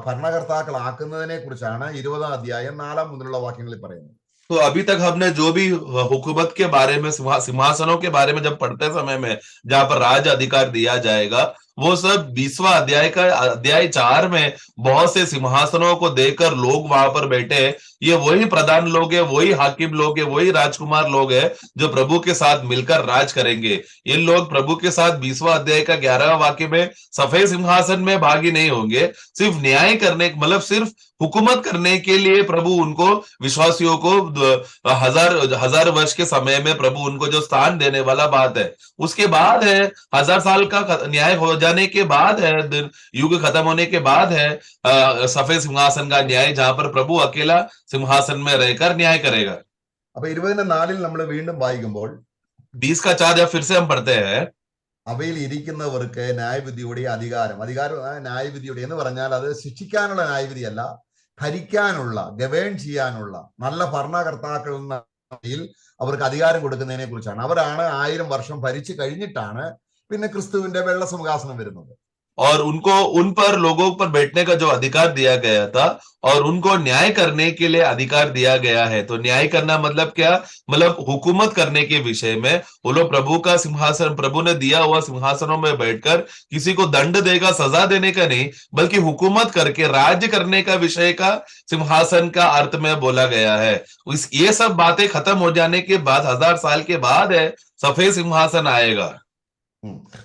ഭരണകർത്താക്കളാക്കുന്നതിനെ കുറിച്ചാണ് 20-ാം അധ്യായം 4 മുതലുള്ള വാക്യങ്ങളിൽ പറയുന്നത്. तो अभी तक हमने जो भी हुकूमत के बारे में, सिंहासनों के बारे में जब पढ़ते समय में जहां पर राज अधिकार दिया जाएगा, वो सब 20वां अध्याय का अध्याय 4 में बहुत से सिंहासनों को देकर लोग वहां पर बैठे. ये वही प्रधान लोग है, वही हाकिम लोग है, वही राजकुमार लोग है जो प्रभु के साथ मिलकर राज करेंगे. ये लोग प्रभु के साथ 20वां अध्याय का 11वां वाक्य में सफेद सिंहासन में भागी नहीं होंगे. सिर्फ न्याय करने, मतलब सिर्फ हुकूमत करने के लिए प्रभु उनको, विश्वासियों को हजार वर्ष के समय में प्रभु उनको जो स्थान देने वाला बात है, उसके बाद है 1000 साल का न्याय हो जाने के बाद है, युग खत्म होने के बाद है सफेद सिंहासन का न्याय, जहां पर प्रभु अकेला सिंहासन में रहकर न्याय करेगा। അപ്പൊ 24 നമ്മൾ വീണ്ടും വായിക്കുമ്പോൾ 20 का 4 जब फिर से हम पढ़ते हैं, അവയിൽ ഇരിക്കുന്നവർക്ക് ന്യായവിധിയുടെ അധികാരം ന്യായവിധിയുടെ എന്ന് പറഞ്ഞാൽ അത് ശിക്ഷിക്കാനുള്ള ന്യായവിധിയല്ല, ഭരിക്കാനുള്ള, ഗവേൺ ചെയ്യാനുള്ള നല്ല ഭരണകർത്താക്കൾ അവർക്ക് അധികാരം കൊടുക്കുന്നതിനെ കുറിച്ചാണ്. അവരാണ് 1000 വർഷം ഭരിച്ചു കഴിഞ്ഞിട്ടാണ് പിന്നെ ക്രിസ്തുവിന്റെ വെള്ള സിംഹാസനം വരുന്നത്. और उनको उन पर लोगों पर बैठने का जो अधिकार दिया गया था और उनको न्याय करने के लिए अधिकार दिया गया है। तो न्याय करना मतलब क्या, मतलब हुकूमत करने के विषय में वो लोग प्रभु का सिंहासन, प्रभु ने दिया हुआ सिंहासनों में बैठकर किसी को दंड देगा, सजा देने का नहीं, बल्कि हुकूमत करके राज्य करने का विषय का सिंहासन का अर्थ में बोला गया है। ये सब बातें खत्म हो जाने के बाद 1000 साल के बाद है सफेद सिंहासन आएगा।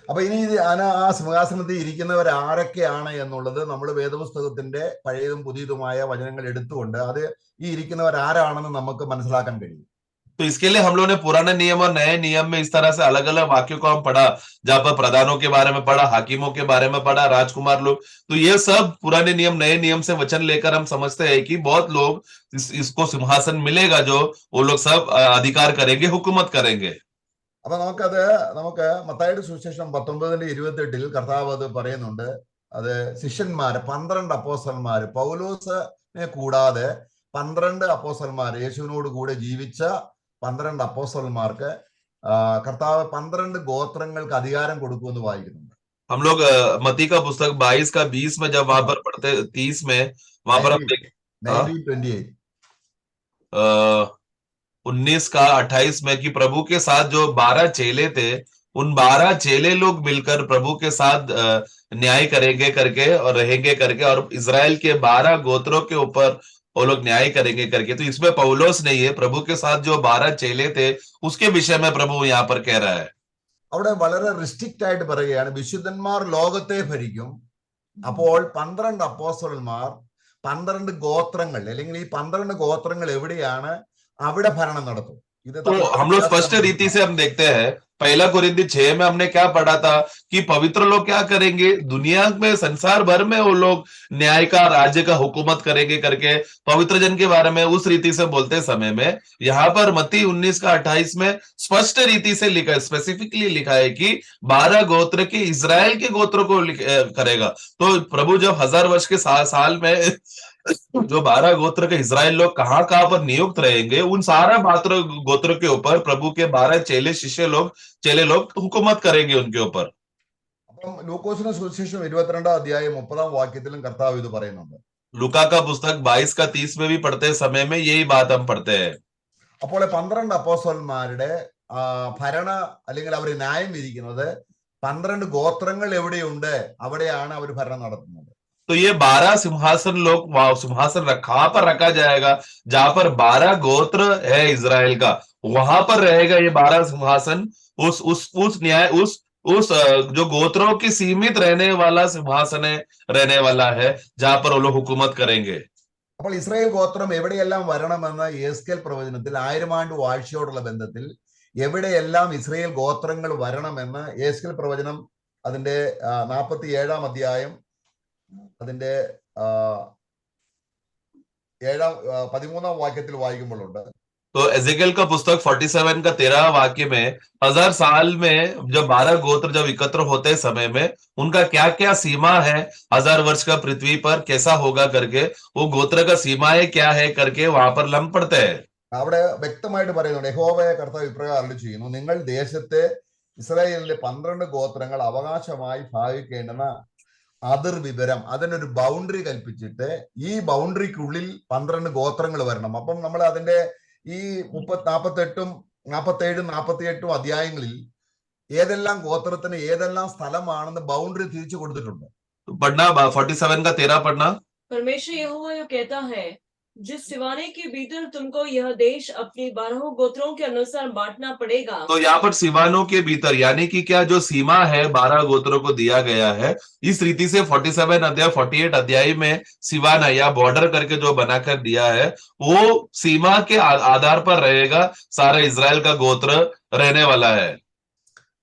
അപ്പൊ ഇനി ആ സിംഹാസനത്തിൽ ഇരിക്കുന്നവർ ആരൊക്കെയാണ് എന്നുള്ളത് നമ്മൾ വേദപുസ്തകത്തിന്റെ പഴയതും പുതിയതുമായ വചനങ്ങൾ എടുത്തുകൊണ്ട് അത് ഈ ഇരിക്കുന്നവർ ആരാണെന്ന് നമുക്ക് മനസ്സിലാക്കാൻ കഴിയും. तो इसके लिए हम लोगों ने पुराने नियम और नए नियम में इस तरह से अलग अलग वाक्यों को हम पढ़ा, जहां पर प्रधानों के बारे में पढ़ा, हाकिमों के बारे में पढ़ा, राजकुमार लोग। तो ये सब पुराने नियम नए नियम से वचन लेकर हम समझते हैं कि बहुत लोग इसको सिंहासन मिलेगा, जो वो लोग सब अधिकार करेंगे, हुकूमत करेंगे। അപ്പൊ നമുക്ക് മത്തായിയുടെ സുവിശേഷം 19:28 കർത്താവ് അത് പറയുന്നുണ്ട്. അത് ശിഷ്യന്മാര് 12 അപ്പോസ്തലന്മാര്, പൗലോസിനെ കൂടാതെ 12 അപ്പോസ്തലന്മാർ, യേശുവിനോട് കൂടെ ജീവിച്ച 12 അപ്പോസ്തലന്മാർക്ക് കർത്താവ് 12 ഗോത്രങ്ങൾക്ക് അധികാരം കൊടുക്കുമെന്ന് വായിക്കുന്നുണ്ട്. हम लोग मत्ती का पुस्तक 22 का 20 में जब वहां पर पढ़ते, 30 में वहां पर हम 1928 19 का 28 में कि प्रभु के साथ जो 12 चेले थे, उन 12 चेले लोग मिलकर प्रभु के साथ न्याय करेंगे करके और रहेंगे करके, और इजराइल के 12 गोत्रों के ऊपर वो लोग न्याय करेंगे करके। तो इसमें पौलोस नहीं है, प्रभु के साथ जो 12 चेले थे उसके विषय में प्रभु यहाँ पर कह रहा है। അവിടെ വളരെ റിസ്ട്രിക്റ്റ് ആയിട്ട് പറയുകയാണ്, വിശുദ്ധന്മാർ ലോകത്തെ ഭരിക്കും. അപ്പോൾ 12 അപ്പോസ്തലന്മാർ 12 ഗോത്രങ്ങൾ, അല്ലെങ്കിൽ ഈ 12 ഗോത്രങ്ങൾ എവിടെയാണ് അവിടെ ഭരണം നടത്തും. तो हम लोग स्पष्ट रीति से हम देखते हैं, 1 कोरिन्थी 6 में हमने क्या पढ़ा था कि पवित्र लोग क्या करेंगे, दुनिया में, संसार भर में वो लोग न्याय का, राज्य का, हुकूमत करेंगे करके पवित्र जन के बारे में उस रीति से बोलते समय में यहाँ पर मत्ती 19 का 28 में स्पष्ट रीति से लिखा है, स्पेसिफिकली लिखा है कि 12 गोत्र के, इजराइल के गोत्र को करेगा। तो प्रभु जब 1000 वर्ष के साल में जो 12 गोत्र के इजराइल लोग कहाँ पर नियुक्त रहेंगे, उन सारा गोत्र के ऊपर प्रभु के 12 चेले लोग हुकूमत करेंगे उनके ऊपर। അപ്പം ലൂക്കോസിന്റെ സുവിശേഷം 22 അധ്യായം 30 വാക്യത്തിലും കർത്താവ് ഇത് പറയുന്നുണ്ട്. लूका का पुस्तक 22 का 30 में भी पढ़ते समय में यही बात हम पढ़ते हैं। അപ്പോൾ 12 അപ്പോസ്തലന്മാരുടെ ഭരണ, അല്ലെങ്കിൽ അവർ ന്യായം വിധിക്കുന്നത് 12 ഗോത്രങ്ങൾ എവിടെയുണ്ട് അവിടെയാണ് അവർ ഭരണം നടത്തുന്നത്. तो ये 12 सिंहासन लोग, सिंहासन कहां पर रखा जाएगा, जहां पर 12 गोत्र है इजराइल का, वहां पर रहेगा ये 12 सिंहासन। उस न्याय, उस जो गोत्रों की सीमित रहने वाला सिंहासन है, रहने वाला है, जहां पर वो लोग हुकूमत करेंगे। അപ്പോൾ ഇസ്രായേൽ ഗോത്രം എവിടെയെല്ലാം വരണമെന്ന് യെഹെസ്കേൽ പ്രവചനത്തിൽ 1000 ആണ്ട് വാഴ്ചയോടുള്ള ബന്ധത്തിൽ എവിടെയെല്ലാം ഇസ്രായേൽ ഗോത്രങ്ങൾ വരണമെന്ന് യെഹെസ്കേൽ പ്രവചനം അതിന്റെ 47 അധ്യായം അതിന്റെ 13 വാക്യത്തിൽ വായിക്കുമ്പോഴുണ്ട്. तो एजेकियल का पुस्तक 47 का 13 वाक्य में 1000 साल में जब 12 गोत्र जब एकत्र होते समय में उनका क्या क्या सीमा है, 1000 वर्ष का पृथ्वी पर कैसा होगा करके, वो गोत्र का सीमाएं क्या है करके वहां पर हम पढ़ते हैं। അവിടെ വ്യക്തമായിട്ട് പറയുന്നുണ്ട്, യഹോവയായ കർത്താവ് ഇപ്രകാരം അരുളി ചെയ്യുന്നു, നിങ്ങൾ ദേശത്തെ ഇസ്രായേലിലെ 12 ഗോത്രങ്ങൾ അവകാശമായി ഭാവിക്കേണ്ടുന്ന അതിർ വിവരം, അതിനൊരു ബൗണ്ടറി കൽപ്പിച്ചിട്ട് ഈ ബൗണ്ടറിക്കുള്ളിൽ 12 ഗോത്രങ്ങൾ വരണം. അപ്പം നമ്മൾ അതിന്റെ ഈ 48, 47, 48 അധ്യായങ്ങളിൽ ഏതെല്ലാം ഗോത്രത്തിന് ഏതെല്ലാം സ്ഥലമാണെന്ന് ബൗണ്ടറി തിരിച്ചു കൊടുത്തിട്ടുണ്ട്. पढ़ना 47 का 13 पढ़ना। परमेश्वर यहोवा यह कहता है, जिस सिवाने के भीतर तुमको यह देश अपनी 12 गोत्रों के अनुसार बांटना पड़ेगा। तो यहाँ पर सिवानों के भीतर यानी कि क्या जो सीमा है 12 गोत्रों को दिया गया है, इस रीति से 47 अध्याय 48 अध्याय में सिवाना या बॉर्डर करके जो बनाकर दिया है, वो सीमा के आधार पर रहेगा सारा इजराइल का गोत्र रहने वाला है।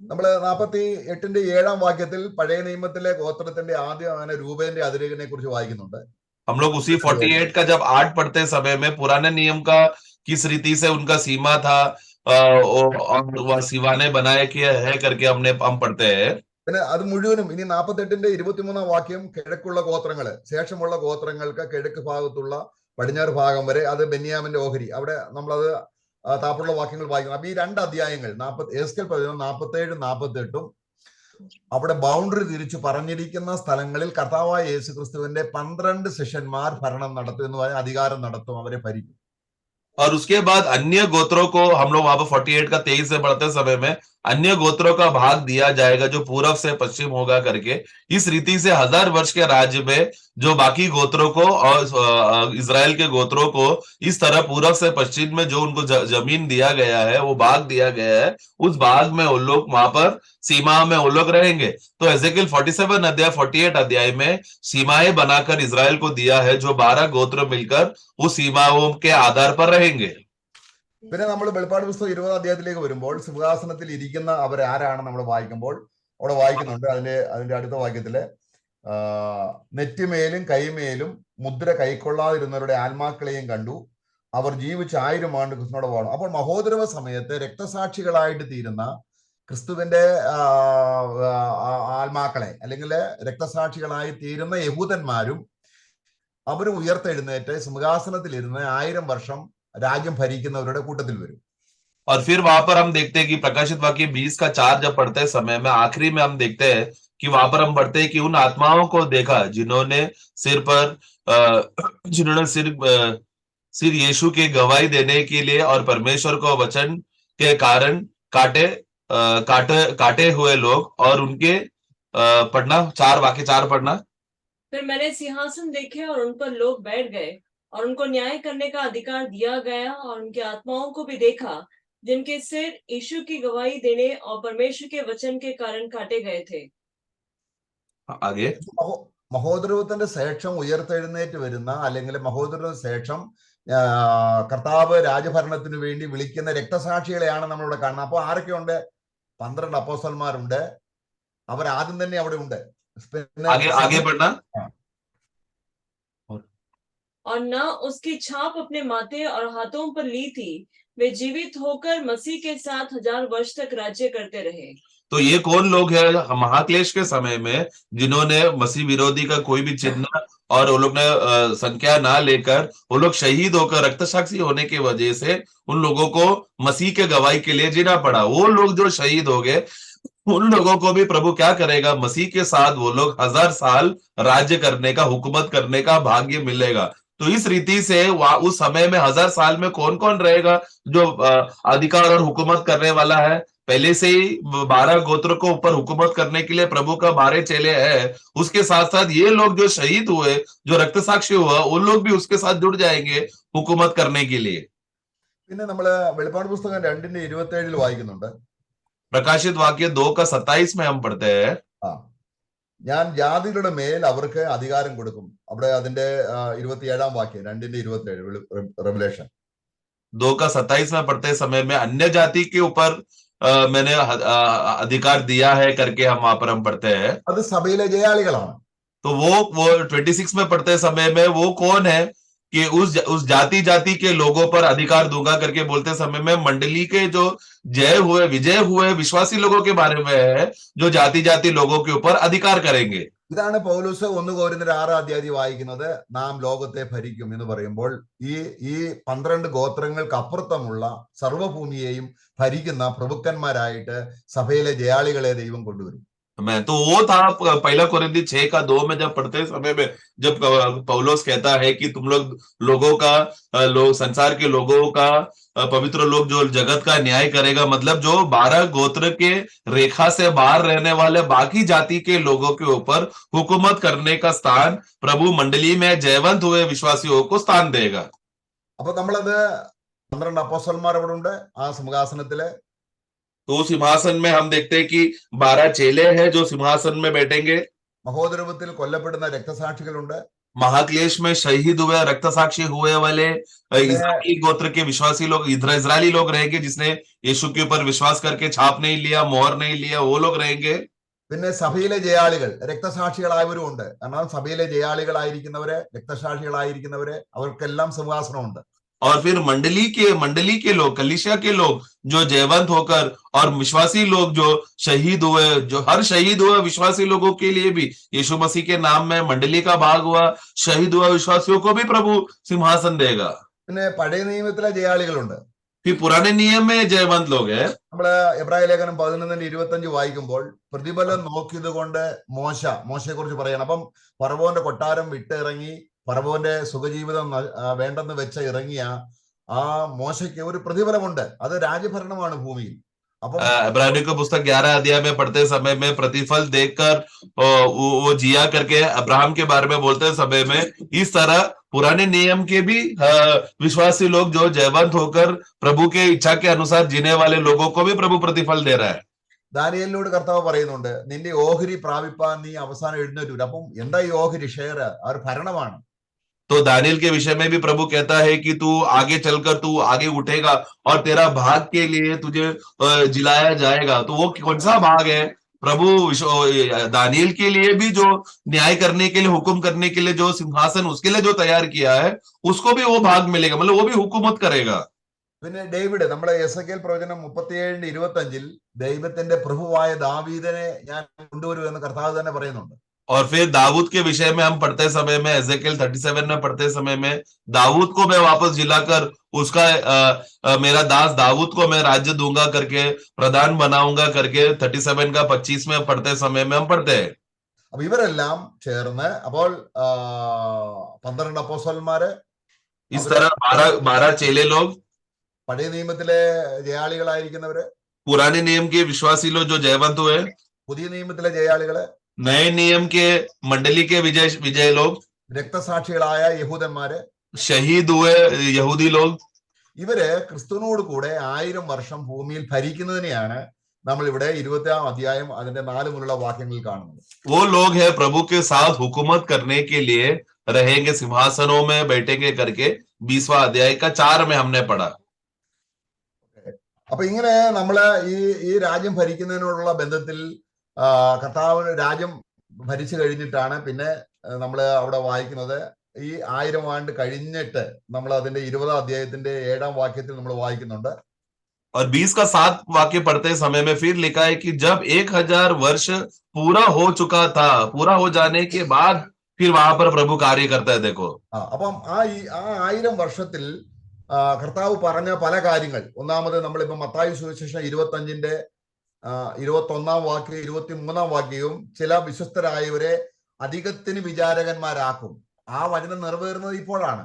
നമ്മള് 48-7 വാക്യത്തിൽ പഴയ നിയമത്തിലെ ഗോത്രത്തിന്റെ ആദ്യം അങ്ങനെ രൂപേന്റെ അതിരുകളെ കുറിച്ച് വായിക്കുന്നുണ്ട്. हम लोग उसी 48 का जब 8 पढ़ते समय में पुराने नियम का किस रीति से उनका सीमा था और वह सीमाने बनाए किया है करके हम पढ़ते हैं. പിന്നെ അത് മുഴുവനും ഇനി 48-23 വാക്യം കിഴക്കുള്ള ഗോത്രങ്ങള്, ശേഷമുള്ള ഗോത്രങ്ങൾക്ക് കിഴക്ക് ഭാഗത്തുള്ള പടിഞ്ഞാറ് ഭാഗം വരെ, അത് ബെന്യാമിന്റെ ഓഹരി, അവിടെ നമ്മളത് താപ്പുള്ള വാക്യങ്ങൾ വായിക്കണം. അപ്പൊ ഈ 2 അധ്യായങ്ങൾ 47-48 അവിടെ ബൗണ്ടറി തിരിച്ചു പറഞ്ഞിരിക്കുന്ന സ്ഥലങ്ങളിൽ കർത്താവായ യേശു ക്രിസ്തുവിന്റെ 12 ശിഷ്യന്മാർ ഭരണം നടത്തും എന്ന് പറഞ്ഞ അധികാരം നടത്തും, അവരെ ഭരിക്കും. और उसके बाद अन्य गोत्रों को हम लोग वहां पर 48 का 23 से बढ़ते समय में अन्य गोत्रों का भाग दिया जाएगा जो पूर्व से पश्चिम होगा करके. इस रीति से 1000 वर्ष के राज्य में जो बाकी गोत्रों को और इजराइल के गोत्रों को इस तरह पूर्व से पश्चिम में जो उनको जमीन दिया गया है, वो भाग दिया गया है, उस भाग में वो लोग वहां पर सीमा में वो लोग रहेंगे. तो एजेकिएल 47 अध्याय 48 अध्याय में सीमाएं बनाकर इजराइल को दिया है, जो 12 गोत्र मिलकर उस सीमाओं के आधार पर रहेंगे. പിന്നെ നമ്മൾ വെളിപ്പാട് പുസ്തകം 20 അധ്യായത്തിലേക്ക് വരുമ്പോൾ സിംഹാസനത്തിൽ ഇരിക്കുന്ന അവരാരാണ് നമ്മൾ വായിക്കുമ്പോൾ അവിടെ വായിക്കുന്നുണ്ട്. അതിന്റെ അടുത്ത വാക്യത്തില് നെറ്റിമേലും കൈമേലും മുദ്ര കൈക്കൊള്ളാതിരുന്നവരുടെ ആത്മാക്കളെയും കണ്ടു, അവർ ജീവിച്ച് 1000 ആണ്ട് ക്രിസ്തുവിനോട് വാഴും. അപ്പോൾ മഹോദരവ സമയത്ത് രക്തസാക്ഷികളായിട്ട് തീരുന്ന ക്രിസ്തുവിന്റെ ആത്മാക്കളെ അല്ലെങ്കിൽ രക്തസാക്ഷികളായി തീരുന്ന യഹൂദന്മാരും അവരും ഉയർത്തെഴുന്നേറ്റ് സിംഹാസനത്തിൽ ഇരുന്ന് 1000 വർഷം राज्य भरिക്കുന്നവരുടെ കൂട്ടത്തിൽ വരും. और फिर वहां पर हम देखते हैं कि प्रकाशित वाक्य 20 का 4 जब पढ़ते समय में आखिरी में हम देखते हैं कि वहां पर हम पढ़ते हैं कि उन आत्माओं को देखा जिन्होंने सिर यीशु की गवाही देने के लिए और परमेश्वर को वचन के कारण काटे हुए लोग, और उनके पढ़ना 4 वाक्य 4 पढ़ना. फिर मैंने सिंहासन देखे और उन पर लोग बैठ गए और उनको न्याय करने का अधिकार दिया गया, और उनके आत्माओं को भी देखा जिनके सिर यीशु की गवाही देने और परमेश्वर के वचन के कारण काटे गए थे. आगे മഹോദരവത്തിന്റെ ശേഷം ഉയർത്തെഴുന്നേറ്റ് വരുന്ന അല്ലെങ്കിൽ മഹോദരവത്തിന് ശേഷം കർത്താവ് രാജഭരണത്തിന് വേണ്ടി വിളിക്കുന്ന രക്തസാക്ഷികളെയാണ് നമ്മളിവിടെ കാണുന്നത്. അപ്പൊ ആരൊക്കെയുണ്ട്? 12 അപ്പോസ്തലന്മാരുണ്ട്. അവർ ആദ്യം തന്നെ അവിടെ ഉണ്ട്. आगे बढ़ना. और न उसकी छाप अपने माथे और हाथों पर ली थी, वे जीवित होकर मसीह के साथ 1000 वर्ष तक राज्य करते रहे. तो ये कौन लोग हैं महाक्लेश के समय में जिन्होंने मसीह विरोधी का कोई भी चिन्ह और वो लोग ने संख्या ना लेकर वो लोग शहीद होकर रक्तसाक्षी होने की वजह से उन लोगों को मसीह के गवाही के लिए जीना पड़ा. वो लोग जो शहीद हो गए उन लोगों को भी प्रभु क्या करेगा? मसीह के साथ वो लोग 1000 साल राज्य करने का, हुकूमत करने का भाग्य मिलेगा. तो इस रीति से उस समय में 1000 साल में कौन कौन रहेगा जो अधिकार और हुकूमत करने वाला है? पहले से ही 12 गोत्र को ऊपर हुकूमत करने के लिए प्रभु का 12 चेले हैं. उसके साथ साथ ये लोग जो शहीद हुए, जो रक्तसाक्षी हुआ, उन लोग भी उसके साथ जुड़ जाएंगे हुकूमत करने के लिए. പിന്നെ നമ്മള് വെളിപ്പാട് പുസ്തകം 2:27 വായിക്കുന്നുണ്ട്. प्रकाशित वाक्य 2 का 27 में हम पढ़ते हैं. ഞാൻ ജാതികളുടെ മേൽ അവർക്ക് അധികാരം കൊടുക്കും. അവിടെ അതിന്റെ 27 വാക്യം 2:27 റെവലേഷൻ 2 का 27 में पढ़ते समय में अन्य जाति के ऊपर मैंने अधिकार दिया है करके हम वहां पर हम पढ़ते हैं. അത് സഭയിലെ ജയാളികളാണ്. तो वो 26 में पढ़ते समय में वो कौन है कि उस जाति के लोगों पर अधिकार दूंगा करके बोलते समय में मंडली के जो विजय हुए विश्वासी लोगों के बारे में है, जो जाति लोगों के ऊपर अधिकार करेंगे. ഇതാണ് പൗലോസ് 1 കൊരിന്ത്യർ 6 അധ്യായം വായിക്കുന്നത്. നാം ലോകത്തെ ഭരിക്കും എന്ന് പറയുമ്പോൾ ഈ 12 ഗോത്രങ്ങൾക്ക് അപ്പുറത്തുമുള്ള സർവ്വഭൂമിയെയും ഭരിക്കുന്ന പ്രഭുക്കന്മാരായിട്ട് സഭയിലെ ജയാളികളെ ദൈവം കൊണ്ടുവരും. मैं तो वो था 1 कोरिन्थी 6 का 2 में जब पढ़ते समय में जब पौलोस कहता है कि तुम लोगों का संसार के लोगों का पवित्र लोग जो जगत का न्याय करेगा, मतलब जो 12 गोत्र के रेखा से बाहर रहने वाले बाकी जाति के लोगों के ऊपर हुकूमत करने का स्थान प्रभु मंडली में जयवंत हुए विश्वासियों को स्थान देगा. അപ്പൊ നമ്മളത് 12 അപ്പോസ്തലന്മാർ അവിടെ ഉണ്ട് ആ സിംഹാസനത്തില്. तो सिंहासन में हम देखते हैं कि 12 चेले हैं जो सिंहासन में बैठेंगे. മഹോദരവത്തിൽ കൊല്ലപ്പെടുന്ന രക്തസാക്ഷികളുണ്ട്. महाक्लेश में शहीद हुए रक्त साक्षी हुए वाले പിന്നെ इस्राएली गोत्र के विश्वासी लोग इजरायली लोग रहेंगे, जिसने यीशु के ऊपर विश्वास करके छाप नहीं लिया, मोहर नहीं लिया, वो लोग रहेंगे। പിന്നെ സഭയിലെ ജയാളികൾ രക്തസാക്ഷികളായവരും ഉണ്ട്. കാരണം സഭയിലെ ജയാളികളായിരിക്കുന്നവര് രക്തസാക്ഷികളായിരിക്കുന്നവര് അവർക്കെല്ലാം സിംഹാസനമുണ്ട്. और फिर मंडली के लोग, कलीसिया के लोग जो जयवंत होकर, और विश्वासी लोग जो शहीद हुए, जो हर शहीद हुए विश्वासी लोगों के लिए भी यीशु मसीह के नाम में मंडली का भाग हुआ, शहीद हुआ विश्वासियों को भी प्रभु सिंहासन देगा। പിന്നെ പഴയ നിയമത്തിലെ ജയാളികളുണ്ട്. फिर पुराने नियम में जयवंत लोग हैं। നമ്മള് എബ്രായ ലേഖനം 11:25 വായിക്കുമ്പോൾ പ്രതിഫലം നോക്കിയത് കൊണ്ട് മോശയെ കുറിച്ച് പറയണം. അപ്പം ഫറവോന്റെ കൊട്ടാരം വിട്ടിറങ്ങി ഫറവോന്റെ സുഖജീവിതം വേണ്ടെന്ന് വെച്ച ഇറങ്ങിയ ആ മോശയ്ക്ക് ഒരു പ്രതിഫലമുണ്ട്. അത് രാജ്യഭരണമാണ് ഭൂമിയിൽ. അപ്പം इब्रानियों की पुस्तक 11 अध्याय में पढ़ते समय में प्रतिफल देखकर वो जिया करके अब्राहम के बारे में बोलते समय में इस तरह पुराने नियम के भी विश्वासी लोग जो जयवंत होकर प्रभु के इच्छा के अनुसार जीने वाले लोगों को भी प्रभु प्रतिफल दे रहा है। ദാനിയേലിനോട് കർത്താവ് പറയുന്നുണ്ട്, നിന്റെ ഓഹരി പ്രാപിപ്പാൻ നീ അവസാനം എഴുന്നേറ്റ് വരും. അപ്പം എന്താ ഈ ഓഹരി? ഷെയർ, ആ ഒരു ഭരണമാണ്. तो दानियल के विषय में भी प्रभु कहता है कि तू आगे चलकर तू आगे उठेगा और तेरा भाग के लिए तुझे जिलाया जाएगा। तो वो कौन सा भाग है? प्रभु दानियल के लिए भी जो न्याय करने के लिए, हुक्म करने के लिए जो सिंहासन उसके लिए जो तैयार किया है, उसको भी वो भाग मिलेगा, मतलब वो भी हुकूमत करेगा। പിന്നെ ഡേവിഡ്, നമ്മളെ എസെക്കിയേൽ പ്രവചനം 37:25 ദൈവത്തിന്റെ പ്രഭുവായ ദാവീദിനെ ഞാൻ കൊണ്ടുവരും എന്ന് കർത്താവ് തന്നെ പറയുന്നുണ്ട്. और फिर दाऊद के विषय में हम पढ़ते समय में एजेकियल 37 में पढ़ते समय में दाऊद को मैं वापस जिलाकर उसका मेरा दास दाऊद को मैं राज्य दूंगा करके, प्रधान बनाऊंगा करके 37 का 25 में पढ़ते समय में हम पढ़ते हैं। അപ്പൊ ഇവരെല്ലാം ചേർന്ന് അപ്പോൾ 12 അപ്പോസ്തലന്മാര്, इस तरह 12 चेले लोग, പഴയ നിയമത്തിലെ ജയാളികളായിരിക്കുന്നവര്, पुराने नियम के विश्वासी लोग जो जयवंत हुए, പുതിയ നിയമത്തിലെ ജയാളികള്, नए नियम के मंडली के विजय लोग, രക്തസാക്ഷികളായ യഹൂദന്മാര്, शहीद हुए यहूदी लोग, ഇവര് ക്രിസ്തുവിനോട് കൂടെ 1000 വർഷം ഭൂമിയിൽ ഭരിക്കുന്നതിനെയാണ് നമ്മൾ ഇവിടെ 20-ാം അധ്യായം അതിന്റെ 4 മുതലുള്ള വാക്യങ്ങളിൽ കാണുന്നത്. वो लोग हैं प्रभु के साथ हुकूमत करने के लिए रहेंगे, सिंहासनों में बैठेंगे करके 20वां अध्याय का 4 में हमने पढ़ा। അപ്പൊ ഇങ്ങനെ നമ്മള് ഈ രാജ്യം ഭരിക്കുന്നതിനോടുള്ള ബന്ധത്തിൽ കർത്താവ് രാജ്യം ഭരിച്ചു കഴിഞ്ഞിട്ടാണ് പിന്നെ നമ്മൾ അവിടെ വായിക്കുന്നത്. ഈ 1000 ആണ്ട് കഴിഞ്ഞിട്ട് നമ്മൾ അതിന്റെ 20-ാം അധ്യായത്തിന്റെ 7-ാം വാക്യത്തിൽ നമ്മൾ വായിക്കുന്നുണ്ട്. और 20 का 7 वाक्य पढ़ते समय में फिर लिखा है कि जब 1000 वर्ष पूरा हो चुका था, पूरा हो जाने के बाद फिर वहां पर प्रभु कार्य करता है। देखो, അപ്പം ആ 1000 വർഷത്തിൽ കർത്താവ് പറഞ്ഞ പല കാര്യങ്ങൾ. ഒന്നാമത് നമ്മളിപ്പോ മത്തായി സുവിശേഷം 25-ന്റെ 21-ാം വാക്യം 23-ാം വാക്യവും ചില വിശ്വസ്തരായവരെ അധികത്തിന് വിചാരകന്മാരാക്കും. ആ വചനം നിറവേറുന്നത് ഇപ്പോഴാണ്.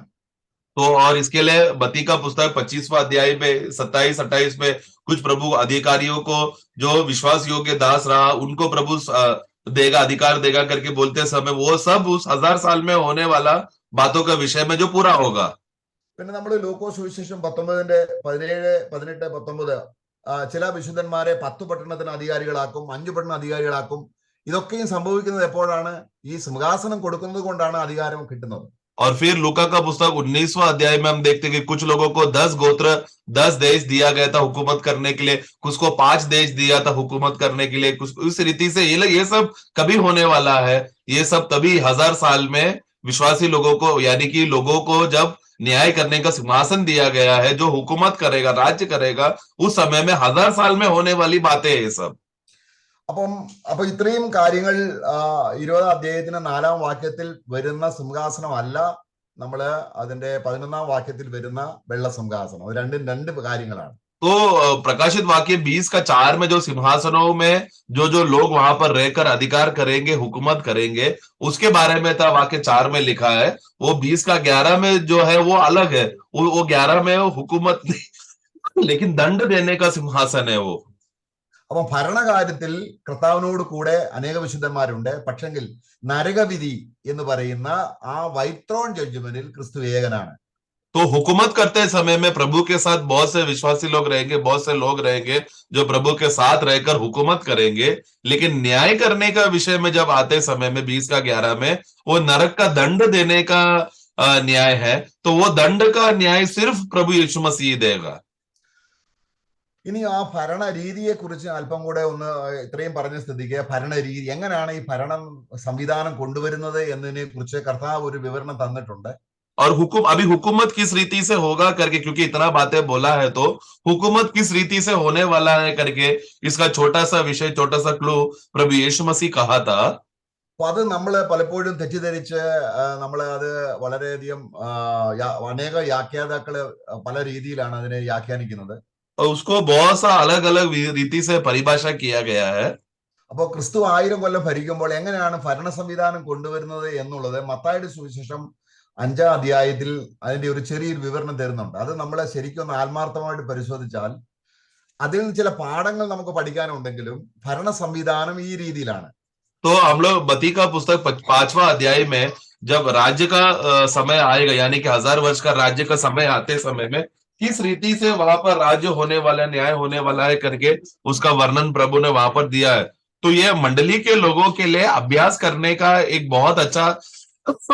तो और इसके लिए मत्ती का पुस्तक 25वां अध्याय में 27-28 में कुछ प्रभु अधिकारियों को जो विश्वास योग्य दास रहा उनको प्रभु देगा, अधिकार देगा करके बोलते समय वो सब उस 1000 साल में होने वाला बातों का विषय में जो पूरा होगा। പിന്നെ നമ്മൾ ലൂക്കോസ് സുവിശേഷം 19-ന്റെ 17, 18, 19 ചില വിശുദ്ധന്മാരെ 10 പട്ടണത്തിന് അധികാരികളാക്കും, 5 പട്ടണ അധികാരികളാക്കും. ഇതൊക്കെയും സംഭവിക്കുന്നത് എപ്പോഴാണ്? ഈ സിംഹാസനം കൊടുക്കുന്നത് കൊണ്ടാണ് അധികാരം കിട്ടുന്നത്. और फिर लूका का पुस्तक 19वां अध्याय में हम देखते हैं कि कुछ लोगों को 10 गोत्र 10 देश दिया गया था हुकूमत करने के लिए, कुछ को 5 देश दिया था हुकूमत करने के लिए, कुछ इस रीति से ये सब कभी होने वाला है। ये सब तभी 1000 साल में विश्वासी लोगों को, यानी कि लोगों को जब न्याय करने का सिंहासन दिया गया है, जो हुकूमत करेगा, राज्य करेगा, उस समय में 1000 साल में होने वाली बातें है ये सब। അപ്പൊ ഇത്രയും കാര്യങ്ങൾ 20-ാം അധ്യായത്തിന് 4-ാം വാക്യത്തിൽ വരുന്ന സിംഹാസനമല്ല, നമ്മള് അതിന്റെ 11-ാം വാക്യത്തിൽ വരുന്ന വെള്ള സിംഹാസനം. അത് രണ്ടും രണ്ട് കാര്യങ്ങളാണ്. तो प्रकाशित वाक्य 20 का 4 में जो सिंहासनों में जो लोग वहां पर रहकर अधिकार करेंगे, हुकूमत करेंगे, उसके बारे में था वाक्य 4 में लिखा है। वो 20 का 11 में जो है वो अलग है। वो 11 में हुकूमत लेकिन दंड देने का सिंहासन है वो। അപ്പൊ ഭരണകാര്യത്തിൽ കർത്താവിനോട് കൂടെ അനേക വിശുദ്ധന്മാരുണ്ട്. പക്ഷെങ്കിൽ നരകവിധി എന്ന് പറയുന്ന ആ വൈറ്റ് ത്രോൺ ജഡ്ജ്മെന്റിൽ ക്രിസ്തു ഏകനാണ്. तो हुकूमत करते समय में प्रभु के साथ बहुत से विश्वासी लोग रहेंगे, बहुत से लोग रहेंगे जो प्रभु के साथ रहकर हुकूमत करेंगे, लेकिन न्याय करने का विषय में जब आते समय में 20 का 11 में वो नरक का दंड देने का न्याय है, तो वो दंड का न्याय सिर्फ प्रभु यीशु मसीह देगा। ഇനി ആ ഭരണ രീതിയെ കുറിച്ച് അല്പം കൂടെ ഒന്ന് ഇത്രയും പറഞ്ഞ സ്ഥിതിക്ക് ഭരണ രീതി എങ്ങനെയാണ് ഈ ഭരണം സംവിധാനം കൊണ്ടുവരുന്നത് എന്നതിനെ കുറിച്ച് കർത്താവ് ഒരു വിവരണം തന്നിട്ടുണ്ട്. और अभी हुकूमत किस रीति से होगा करके, क्योंकि इतना बातें बोला है तो हुकूमत किस रीति से होने वाला है करके इसका छोटा सा विषय, छोटा सा क्लू प्रभु यीशु मसीह कहा था। അപ്പൊ അത് നമ്മൾ പലപ്പോഴും തെറ്റിദ്ധരിച്ച് നമ്മൾ അത് വളരെയധികം അനേക വ്യാഖ്യാതാക്കള് പല രീതിയിലാണ് അതിനെ വ്യാഖ്യാനിക്കുന്നത്. और उसको बहुत सा अलग अलग रीति से परिभाषा किया गया है। അപ്പോൾ ക്രിസ്തു 1000 കൊല്ലം ഭരിക്കുമ്പോൾ എങ്ങനെയാണ് ഭരണ സംവിധാനം കൊണ്ടുവരുന്നത് എന്നുള്ളത് മത്തായിയുടെ സുവിശേഷം 5-ാം അധ്യായത്തിൽ അതിന്റെ ഒരു ചെറിയൊരു വിവരണം തരുന്നുണ്ട്. അത് നമ്മളെ ശരിക്കും ഒന്ന് ആത്മാർത്ഥമായിട്ട് പരിശോധിച്ചാൽ അതിൽ നിന്ന് ചില പാഠങ്ങൾ നമുക്ക് പഠിക്കാനുണ്ടെങ്കിലും ഭരണ സംവിധാനം ഈ രീതിയിലാണ്. तो हम लोग मत्ती का पुस्तक 5वां अध्याय में जब राज्य का समय आएगा, यानी कि 1000 वर्ष का राज्य का समय आते समय में किस रीति से वहां पर राज्य होने वाला, न्याय होने वाला है करके उसका वर्णन प्रभु ने वहां पर दिया है। तो ये मंडली के लोगों के लिए अभ्यास करने का एक बहुत अच्छा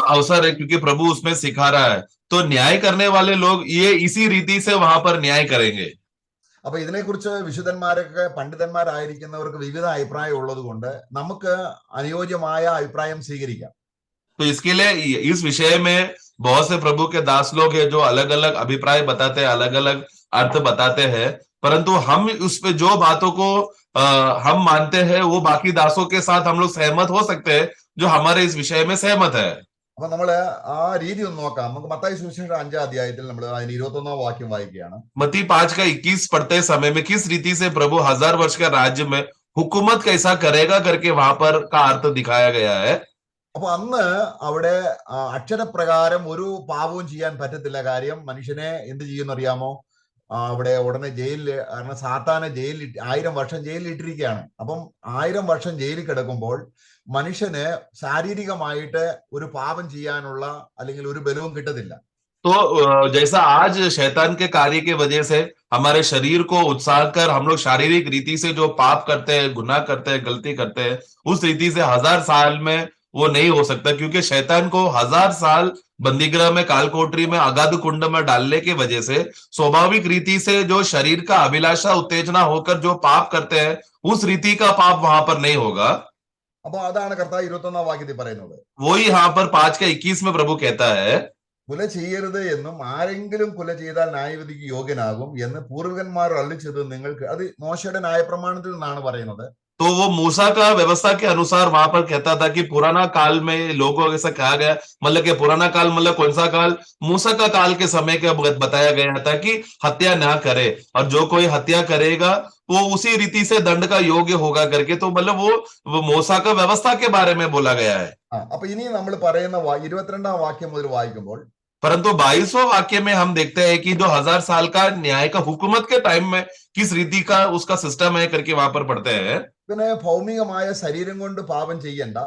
अवसर है, क्योंकि प्रभु उसमें सिखा रहा है। तो न्याय करने वाले लोग ये इसी रीति से वहां पर न्याय करेंगे। അപ്പൊ ഇതിനെക്കുറിച്ച് വിശുദ്ധന്മാരൊക്കെ പണ്ഡിതന്മാരായിരിക്കുന്നവർക്ക് വിവിധ അഭിപ്രായം ഉള്ളത് കൊണ്ട് നമുക്ക് അനുയോജ്യമായ അഭിപ്രായം സ്വീകരിക്കാം. तो इसके लिए इस विषय में बहुत से प्रभु के दास लोग हैं जो अलग अलग अभिप्राय बताते हैं, अलग अलग अर्थ बताते हैं, परंतु हम उस पे जो बातों को हम मानते हैं वो बाकी दासों के साथ हम लोग सहमत हो सकते हैं जो हमारे इस विषय में सहमत है। അപ്പൊ നമ്മള് ആ രീതി ഒന്ന് നോക്കാം. നമുക്ക് മത്തായി സുവിശേഷം 5-ാം അധ്യായത്തിൽ നമ്മൾ അതിന് 21-ാം വാക്യം വായിക്കുകയാണ്. मत्ती 5 का 21 पढ़ते समय में किस रीति से प्रभु 1000 वर्ष के राज्य में हुकूमत कैसा करेगा करके वहां पर का अर्थ दिखाया गया है। അപ്പൊ അന്ന് അവിടെ അക്ഷരപ്രകാരം ഒരു പാപവും ചെയ്യാൻ പറ്റത്തില്ല. കാര്യം മനുഷ്യനെ എന്ത് ചെയ്യുമെന്ന് അറിയാമോ? അവിടെ ഉടനെ ജയിലിൽ, കാരണം സാത്താനെ ജയിലിൽ 1000 വർഷം ജയിലിൽ ഇട്ടിരിക്കുകയാണ്. അപ്പം 1000 വർഷം ജയിലിൽ കിടക്കുമ്പോൾ മനുഷ്യന് ശാരീരികമായിട്ട് ഒരു പാപം ചെയ്യാനുള്ള അല്ലെങ്കിൽ ഒരു ബലവും കിട്ടത്തില്ല. तो जैसा आज शैतान के कार्य की वजह से हमारे शरीर को उत्साह कर हम लोग शारीरिक रीति से जो पाप करते हैं, गुनाह करते हैं, गलती करते हैं, उस रीति से 1000 साल में वो नहीं हो सकता, क्योंकि शैतान को 1000 साल बंदीगृह में, कालकोठरी में, अगाध कुंड में डालने की वजह से स्वाभाविक रीति से जो शरीर का अभिलाषा उत्तेजना होकर जो पाप करते हैं उस रीति का पाप वहां पर नहीं होगा। അപ്പൊ അതാണ് കർത്താവ് 21-ാം വാക്യത്തിൽ പറയുന്നത്. वही यहाँ पर 5 का 21 में प्रभु कहता है, കുല ചെയ്യരുത് എന്നും ആരെങ്കിലും കുല ചെയ്താൽ ന്യായവിധിക്ക് യോഗ്യനാകും എന്ന് പൂർവികന്മാർ അരുളിച്ചത് നിങ്ങൾക്ക്, അത് മോശയുടെ ന്യായപ്രമാണത്തിൽ നിന്നാണ് പറയുന്നത്. तो वो मूसा का व्यवस्था के अनुसार वहां पर कहता था कि पुराना काल में लोगों ऐसा कहा गया, मतलब कि पुराना काल मतलब कौन सा काल? मूसा का काल के समय का बताया गया था कि हत्या ना करे, और जो कोई हत्या करेगा वो उसी रीति से दंड का योग्य होगा करके। तो मतलब वो मूसा का व्यवस्था के बारे में बोला गया है। അപ്പൊ ഇനി നമ്മൾ പറയുന്ന 22-ാം വാക്യം മുതൽ വായിക്കുമ്പോൾ, परंतु 22वें वाक्य में हम देखते हैं कि जो 1000 साल का न्याय का हुकूमत के टाइम में किस रीति का उसका सिस्टम है करके वहां पर पढ़ते हैं। പിന്നെ ഭൗമികമായ ശരീരം കൊണ്ട് പാപം ചെയ്യണ്ട.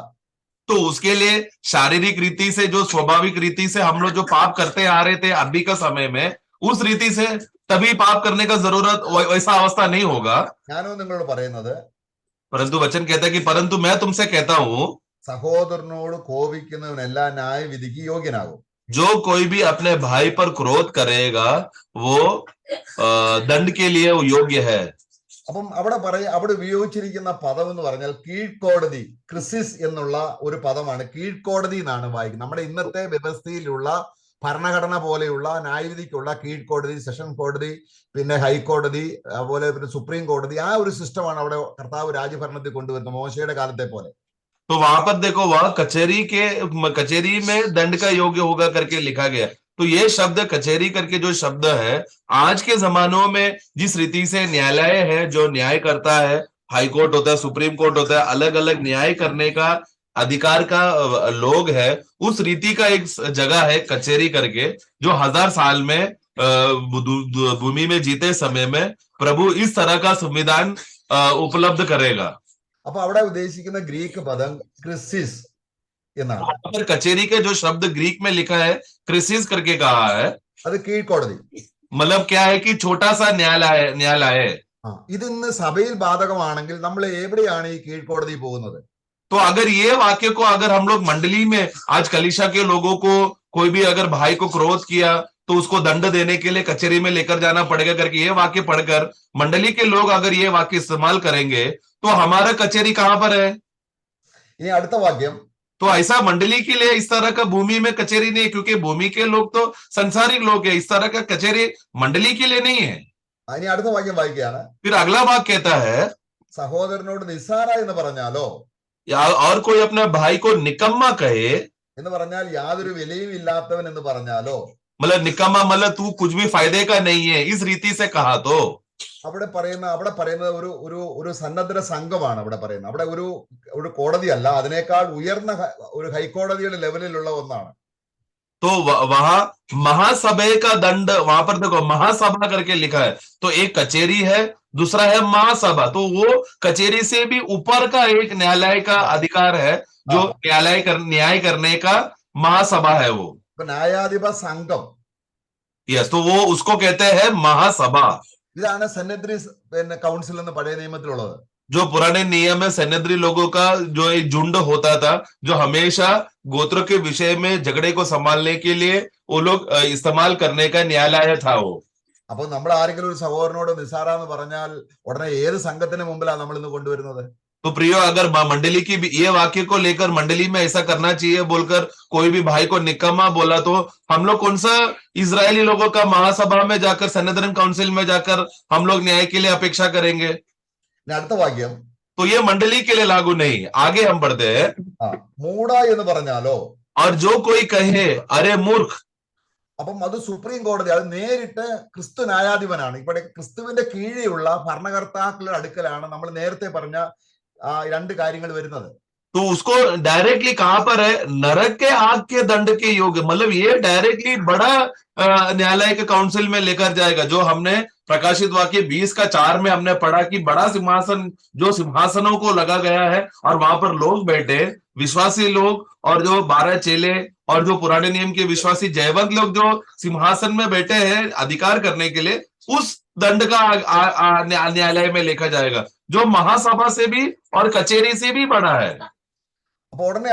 तो उसके लिए शारीरिक रीति से, जो स्वाभाविक रीति से हम लोग जो पाप करते आ रहे थे अभी का समय में, उस रीति से तभी पाप करने का जरूरत वैसा अवस्था नहीं होगा। ഞാനോ നിങ്ങളോട് പറയുന്നത്, परंतु वचन कहता है कि परंतु मैं तुमसे कहता हूं, സഹോദരനോട് കോപിക്കുന്നവനെല്ലാം ന്യായവിധിക്ക് യോഗ്യനാകും. जो कोई भी अपने भाई पर क्रोध करेगा वो दंड के लिए वो योग्य है। അപ്പം അവിടെ ഉപയോഗിച്ചിരിക്കുന്ന പദം എന്ന് പറഞ്ഞാൽ കീഴ്ക്കോടതി, ക്രിസിസ് എന്നുള്ള ഒരു പദമാണ്. കീഴ്ക്കോടതി എന്നാണ് വായിക്കുന്നത്. നമ്മുടെ ഇന്നത്തെ വ്യവസ്ഥയിലുള്ള ഭരണഘടന പോലെയുള്ള ന്യായവിധിക്കുള്ള കീഴ്ക്കോടതി, സെഷൻ കോടതി, പിന്നെ ഹൈക്കോടതി, അതുപോലെ പിന്നെ സുപ്രീം കോടതി, ആ ഒരു സിസ്റ്റമാണ് അവിടെ കർത്താവ് രാജ്യഭരണത്തിൽ കൊണ്ടുവരുന്നത്, മോശയുടെ കാലത്തെ പോലെ. तो वहां पर देखो, वह कचेरी में दंड का योग्य होगा करके लिखा गया। तो ये शब्द कचहरी करके जो शब्द है, आज के जमानों में जिस रीति से न्यायालय है जो न्याय करता है, हाई कोर्ट होता है, सुप्रीम कोर्ट होता है, अलग अलग न्याय करने का अधिकार का लोग है, उस रीति का एक जगह है कचहरी करके, जो 1000 साल में भूमि में जीते समय में प्रभु इस तरह का संविधान उपलब्ध करेगा। അപ്പൊ അവിടെ ഉദ്ദേശിക്കുന്ന ഗ്രീക്ക് പദം ക്രിസിസ് എന്നാണ്. कचेरी के जो शब्द ग्रीक में लिखा है क्रिसिस करके कहा है। അത് കീഴ്ക്കോടതി. मतलब क्या है कि छोटा सा न्यायालय है. ഇതിന്ന് സഭയിൽ ബാധകമാണെങ്കിൽ നമ്മൾ എവിടെയാണ് ഈ കീഴ്ക്കോടതി പോകുന്നത്? तो अगर ये वाक्य को अगर हम लोग मंडली में आज कलीसिया के लोगों को कोई भी अगर भाई को क्रोध किया तो उसको दंड देने के लिए कचहरी में लेकर जाना पड़ेगा करके ये वाक्य पढ़कर मंडली के लोग अगर ये वाक्य इस्तेमाल करेंगे तो हमारा कचहरी कहां पर है? ഇനി അടുത്ത വാക്യം, तो ऐसा मंडली के लिए इस तरह का भूमि में कचहरी नहीं है, क्योंकि भूमि के लोग तो संसारिक लोग हैं. इस तरह का कचहरी मंडली के लिए नहीं है. ഇനി അടുത്ത വാക്യം വായിക്കുകയാണ്. फिर अगला वाक्य कहता है, സഹോദരനോട് നിസ്സാര എന്ന് പറഞ്ഞാലോ, या और कोई अपने भाई को निकम्मा कहे, എന്ന് പറഞ്ഞാൽ യാതൊരു വിലയും ഇല്ലാത്തവൻ എന്ന് പറഞ്ഞാലോ, मतलब निकम्मा मतलब तू कुछ भी फायदे का नहीं है, इस रीति से कहा तो അവിടെ പറയുന്നത് ഒരു സന്നദ്ധ സംഘമാണ് അവിടെ പറയുന്നത്. അവിടെ ഒരു കോടതിയല്ല, അതിനേക്കാൾ ഉയർന്ന ഒരു ഹൈക്കോടതിയുടെ ലെവലിലുള്ള ഒന്നാണ്. तो वहां महासभा का दंड, वहां पर देखो महासभा करके लिखा है, तो एक कचेरी है, दूसरा है महासभा. तो वो कचेरी से भी ऊपर का एक न्यायालय का अधिकार है, जो न्याय करने का महासभा है वो. ന്യായാധിപ സംഘം, यस, तो वो उसको कहते हैं महासभा. ഇതാണ് സെനദ്രി കൗൺസിൽ എന്ന് പഴയ നിയമത്തിലുള്ളത്. जो पुराने नियम है सेनेद्री लोगों का जो एक झुंड होता था, जो हमेशा गोत्र के विषय में झगड़े को संभालने के लिए वो लोग इस्तेमाल करने का न्यायालय था वो. അപ്പൊ നമ്മൾ ആരെങ്കിലും ഒരു സഹോദരനോട് നിസാര എന്ന് പറഞ്ഞാൽ ഉടനെ ഏത് സംഘത്തിന് മുമ്പിലാണ് നമ്മൾ ഇന്ന് കൊണ്ടുവരുന്നത്? तो प्रियो, अगर मंडली की ये वाक्य को लेकर मंडली में ऐसा करना चाहिए बोलकर कोई भी भाई को निकम्मा बोला, तो हम लोग कौन सा इजरायली लोगों का महासभा में जाकर सनेद्रिन काउंसिल में जाकर हम लोग न्याय के लिए अपेक्षा करेंगे? അടുത്ത വാക്യം, तो ये मंडली के लिए लागू नहीं. आगे हम बढ़ते हैं. മൂട എന്ന് പറഞ്ഞാലോ, और जो कोई कहे अरे मूर्ख, അപ്പം അത് സുപ്രീം കോടതി, അത് നേരിട്ട് ക്രിസ്തു ന്യായാധിപനാണ്. ഇവിടെ ക്രിസ്തുവിന്റെ കീഴിലുള്ള ഭരണകർത്താക്കളുടെ അടുക്കലാണ് നമ്മൾ നേരത്തെ പറഞ്ഞ രണ്ട് കാര്യങ്ങൾ വരുന്നത്. तो उसको डायरेक्टली कहां पर है? नरक के आग के दंड के योग्य, मतलब ये डायरेक्टली बड़ा न्यायालय के काउंसिल में लेकर जाएगा. जो हमने प्रकाशित वाक्य 20:4 में हमने पढ़ा कि बड़ा सिंहासन, जो सिंहासनों को लगा गया है और वहां पर लोग बैठे, विश्वासी लोग और जो 12 चेले और जो पुराने नियम के विश्वासी जयवंत लोग जो सिंहासन में बैठे हैं अधिकार करने के लिए, उस दंड का न्यायालय में लेकर जाएगा, जो महासभा से भी और कचेरी से भी बड़ा है. അപ്പൊ ഉടനെ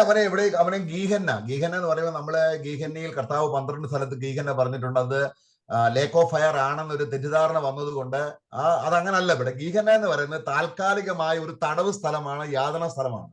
അവനെ ഗീഹന്ന എന്ന് പറയുമ്പോൾ നമ്മള് ഗീഹന്നയിൽ കർത്താവ് 12 സ്ഥലത്ത് ഗീഹന്ന പറഞ്ഞിട്ടുണ്ട്. അത് ലേക്ക് ഓഫ് ഫയർ ആണെന്നൊരു തെറ്റിദ്ധാരണ വന്നത് കൊണ്ട് അതങ്ങനല്ല. ഇവിടെ ഗീഹന്ന എന്ന് പറയുന്നത് താൽക്കാലികമായ ഒരു തടവ് സ്ഥലമാണ്, യാതന സ്ഥലമാണ്.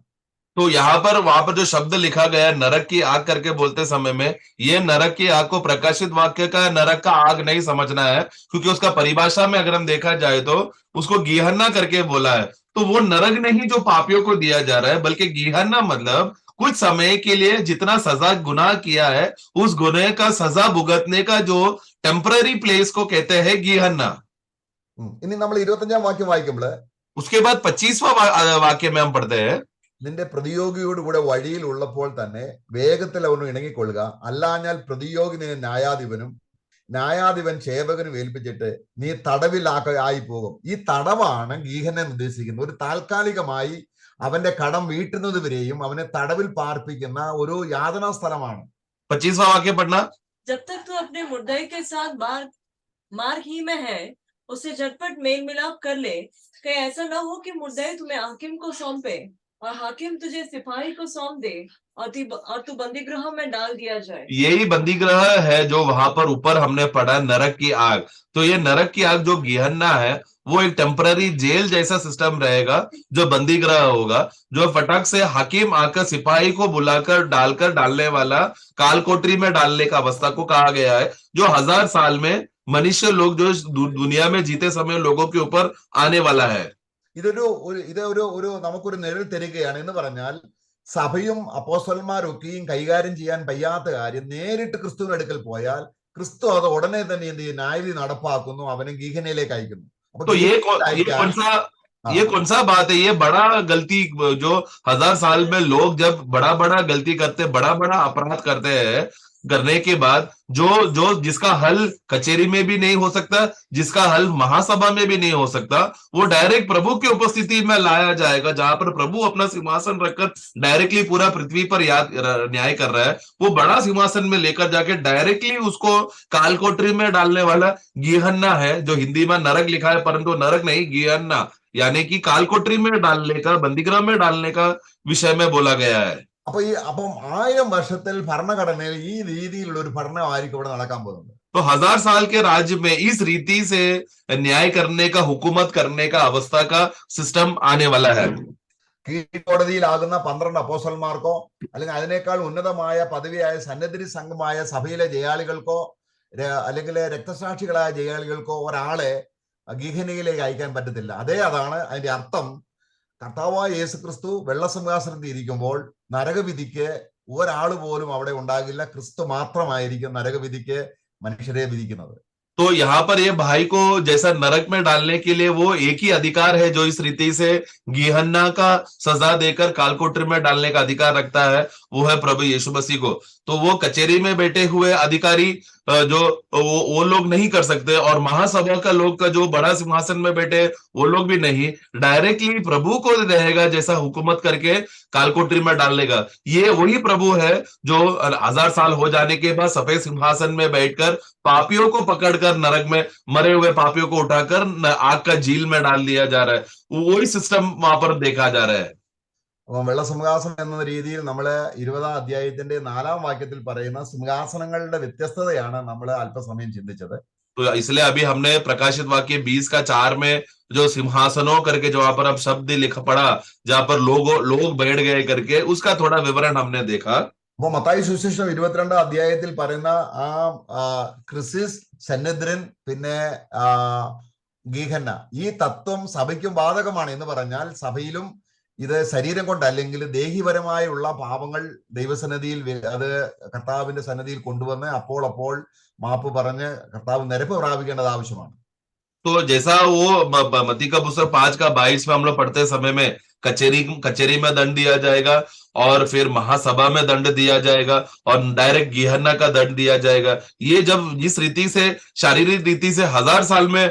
तो यहाँ पर वहां पर जो शब्द लिखा गया नरक की आग करके बोलते समय में, ये नरक की आग को प्रकाशित वाक्य का नरक का आग नहीं समझना है, क्योंकि उसका परिभाषा में अगर हम देखा जाए तो उसको गीहन्ना करके बोला है. तो वो नरक नहीं जो पापियों को दिया जा रहा है, बल्कि गीहन्ना मतलब कुछ समय के लिए जितना सजा गुनाह किया है उस गुनाह का सजा भुगतने का जो टेम्पररी प्लेस को कहते हैं गीहन्ना. ഇനി നമ്മൾ 25-ാം വാക്യം വായിക്കുമ്പോൾ, उसके बाद 25वां वाक्य में हम पढ़ते हैं, നിന്റെ പ്രതിയോഗിയോട് കൂടെ വഴിയിൽ ഉള്ളപ്പോൾ തന്നെ വേഗത്തിൽ അവന് ഇണങ്ങിക്കൊള്ളുക, അല്ലാഞ്ഞാൽ പ്രതിയോഗി നിന്നെ ന്യായാധിപൻ സേവകനും ഏൽപ്പിച്ചിട്ട് നീ തടവിലായി പോകും. ഈ തടവാണ് ഗീഹനെ നിർദ്ദേശിക്കുന്നത്. ഒരു താൽക്കാലികമായി അവന്റെ കടം വീട്ടുന്നത് വരെയും അവനെ തടവിൽ പാർപ്പിക്കുന്ന ഒരു യാതനാ സ്ഥലമാണ്. 25वां वाक्य पढ़ना. जब तक तू अपने मुद्दई के साथ मार्ग ही में है, उससे झटपट मेल मिलाप कर ले. कहीं ऐसा ना हो कि मुद्दई तुम्हें हाकिम को सौंपे और हाकिम तुझे सिपाही को सौंप दे और तू बंदी गृह में डाल दिया जाए. यही बंदी ग्रह है जो वहां पर ऊपर हमने पढ़ा नरक की आग. तो ये नरक की आग जो गिहन्ना है वो एक टेम्पररी जेल जैसा सिस्टम रहेगा, जो बंदी ग्रह होगा, जो फटक से हाकिम आकर सिपाही को बुलाकर डालने वाला काल कोठरी में डालने का अवस्था को कहा गया है, जो 1000 साल में मनुष्य लोग जो दुनिया में जीते समय लोगों के ऊपर आने वाला है. ഇതൊരു നമുക്കൊരു നിഴൽ തരികയാണ്. എന്ന് പറഞ്ഞാൽ സഭയും അപ്പോസ്തലന്മാരൊക്കെയും കൈകാര്യം ചെയ്യാൻ വയ്യാത്ത കാര്യം നേരിട്ട് ക്രിസ്തുവിന്റെ അടുക്കൽ പോയാൽ ക്രിസ്തു അത് ഉടനെ തന്നെ എന്ത് ചെയ്യും? ന്യായവിധി നടപ്പാക്കുന്നു, അവനെ ഗീഹനയിലേക്ക് അയക്കുന്നു. तो ये कौन सा बात है? ये बड़ा गलती जो 1000 साल में लोग जब बड़ा गलती करते, बड़ा अपराध करते हैं, करने के बाद जो जो जिसका हल कचेरी में भी नहीं हो सकता, जिसका हल महासभा में भी नहीं हो सकता, वो डायरेक्ट प्रभु की उपस्थिति में लाया जाएगा, जहां पर प्रभु अपना सिंहासन रखकर डायरेक्टली पूरा पृथ्वी पर न्याय कर रहा है। वो बड़ा सिंहासन में लेकर जाके डायरेक्टली उसको कालकोठरी में डालने वाला गिहन्ना है, जो हिंदी में नरक लिखा है परंतु नरक नहीं, गिहन्ना यानी कि कालकोठरी में डालने का, बंदीगृह में डालने का विषय में बोला गया है। അപ്പം 1000 വർഷത്തിൽ ഭരണഘടനയിൽ ഈ രീതിയിലുള്ള ഒരു ഭരണമായിരിക്കും ഇവിടെ നടക്കാൻ പോകുന്നത്. तो 1000 साल के राज्य में इस रीति से न्याय करने का, हुकूमत करने का अवस्था का सिस्टम आने वाला है। കീഴ്ക്കോടതിയിലാകുന്ന 12 അപ്പോസ്തലന്മാർക്കോ അല്ലെങ്കിൽ അതിനേക്കാൾ ഉന്നതമായ പദവിയായ സന്നദ്ധി സംഘമായ സഭയിലെ ജയാളികൾക്കോ അല്ലെങ്കിൽ രക്തസാക്ഷികളായ ജയാളികൾക്കോ ഒരാളെ ഗീഹനയിലേക്ക് അയക്കാൻ പറ്റത്തില്ല. അതാണ് അതിന്റെ അർത്ഥം. കർത്താവായ യേശുക്രിസ്തു വെള്ളസിംഹാസനത്തിൽ ഇരിക്കുമ്പോൾ നരകവിധിക്ക് ഒരാൾ പോലും അവിടെ ഉണ്ടാകില്ല. ക്രിസ്തു മാത്രമായിരിക്കും നരകവിധിക്ക് മനുഷ്യരെ വിധിക്കുന്നത്. तो यहाँ पर ये भाई को जैसा नरक में डालने के लिए वो एक ही अधिकार है जो इस रीति से गिहन्ना का सजा देकर कालकोठरी में डालने का अधिकार रखता है, वो है प्रभु यीशु मसीह को। तो वो कचेरी में बैठे हुए अधिकारी जो वो लोग नहीं कर सकते, और महासभा का लोग का जो बड़ा सिंहासन में बैठे वो लोग भी नहीं, डायरेक्टली प्रभु को रहेगा जैसा हुकूमत करके कालकोठरी में डालने का। ये वही प्रभु है जो 1000 साल हो जाने के बाद सफेद सिंहासन में बैठकर पापियों को पकड़कर नरक में मरे हुए पापियों को उठाकर आग का झील में डाल दिया जा रहा है। वही सिस्टम वहां पर देखा जा रहा है। അപ്പം വെള്ളസിംഹാസനം എന്ന രീതിയിൽ നമ്മള് 20-ാം അധ്യായത്തിന്റെ 4-ാം വാക്യത്തിൽ പറയുന്ന സിംഹാസനങ്ങളുടെ വ്യത്യസ്തതയാണ് നമ്മൾ അല്പസമയം ചിന്തിച്ചത്. तो इसलिए अभी हमने प्रकाशित वाक्य 20 का 4 में जो सिंहासनों करके जो वहां पर अब शब्द लिखा पड़ा, जहां पर लोग बैठ गए करके, उसका थोड़ा विवरण हमने देखा। അപ്പൊ മത്തായി സുവിശേഷം 22-ാം അധ്യായത്തിൽ പറയുന്ന ആ ക്രിസിസ്, സന്നദ്രൻ, പിന്നെ ഗീഹന്ന, ഈ തത്വം സഭയ്ക്കും ബാധകമാണ് എന്ന് പറഞ്ഞാൽ സഭയിലും ഇത് ശരീരം കൊണ്ടല്ലെങ്കിൽ ദേഹിപരമായുള്ള പാപങ്ങൾ ദൈവസന്നിധിയിൽ അത് കർത്താവിന്റെ സന്നിധിയിൽ കൊണ്ടുവന്ന് അപ്പോൾ മാപ്പ് പറഞ്ഞ് കർത്താവ് നിരപ്പ് പ്രാപിക്കേണ്ടത് ആവശ്യമാണ്. तो जैसा वो मत्ती का पुस्तक 5 का 22 में हम लोग पढ़ते समय में कचेरी में दंड दिया जाएगा, और फिर महासभा में दंड दिया जाएगा, और डायरेक्ट गिहन्ना का दंड दिया जाएगा। ये जब जिस रीति से शारीरिक रीति से 1000 साल में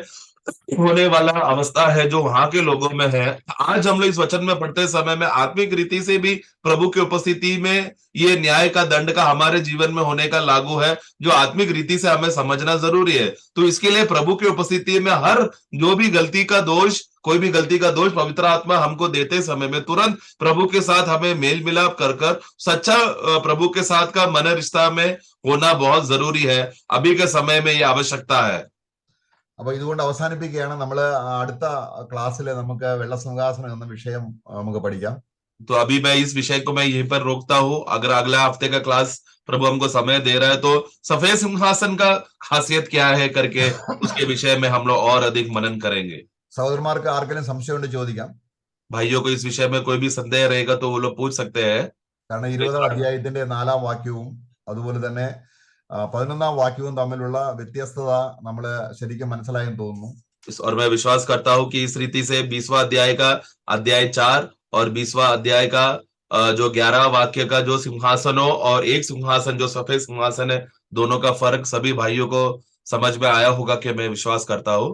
होने वाला अवस्था है जो वहां के लोगों में है, आज हम लोग इस वचन में पढ़ते समय में आत्मिक रीति से भी प्रभु की उपस्थिति में ये न्याय का दंड का हमारे जीवन में होने का लागू है, जो आत्मिक रीति से हमें समझना जरूरी है। तो इसके लिए प्रभु की उपस्थिति में हर जो भी गलती का दोष, कोई भी गलती का दोष पवित्र आत्मा हमको देते समय में तुरंत प्रभु के साथ हमें मेल मिलाप कर सच्चा प्रभु के साथ का मन रिश्ता में होना बहुत जरूरी है। अभी के समय में ये आवश्यकता है। അപ്പൊ ഇതുകൊണ്ട് അവസാനിപ്പിക്കുകയാണ്. നമ്മൾ അടുത്ത ക്ലാസ്സിൽ നമുക്ക് വെള്ളസിംഹാസനം എന്ന വിഷയം നമുക്ക് പഠിക്കാം. तो अभी मैं इस विषय को मैं यहीं पर रोकता हूँ। अगर अगला हफ्ते का क्लास प्रभु हमको समय दे रहा है तो सफेद सिंहासन का खासियत क्या है करके उसके विषय में हम लोग और अधिक मनन करेंगे। സഹോദരന്മാർക്ക് ആർക്കെങ്കിലും സംശയമുണ്ട് ചോദിക്കാം. भाइयों को इस विषय में कोई भी संदेह रहेगा तो वो लोग पूछ सकते हैं। കാരണം 20-ാം അധ്യായത്തിന്റെ 4-ാം വാക്യവും അതുപോലെ തന്നെ 11-ാം വാക്യവും തമ്മിലുള്ള വ്യത്യസ്തത നമ്മള് ശരിക്കും മനസ്സിലായെന്ന് തോന്നുന്നു. और मैं विश्वास करता हूँ कि इस रीति से 20वां अध्याय का अध्याय 4 और 20वां अध्याय का जो 11वां वाक्य का जो सिंहासनों और एक सिंहासन जो सफेद सिंहासन है, दोनों का फर्क सभी भाइयों को समझ में आया होगा कि मैं विश्वास करता हूँ।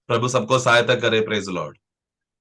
प्रभु सबको सहायता करे। Praise Lord.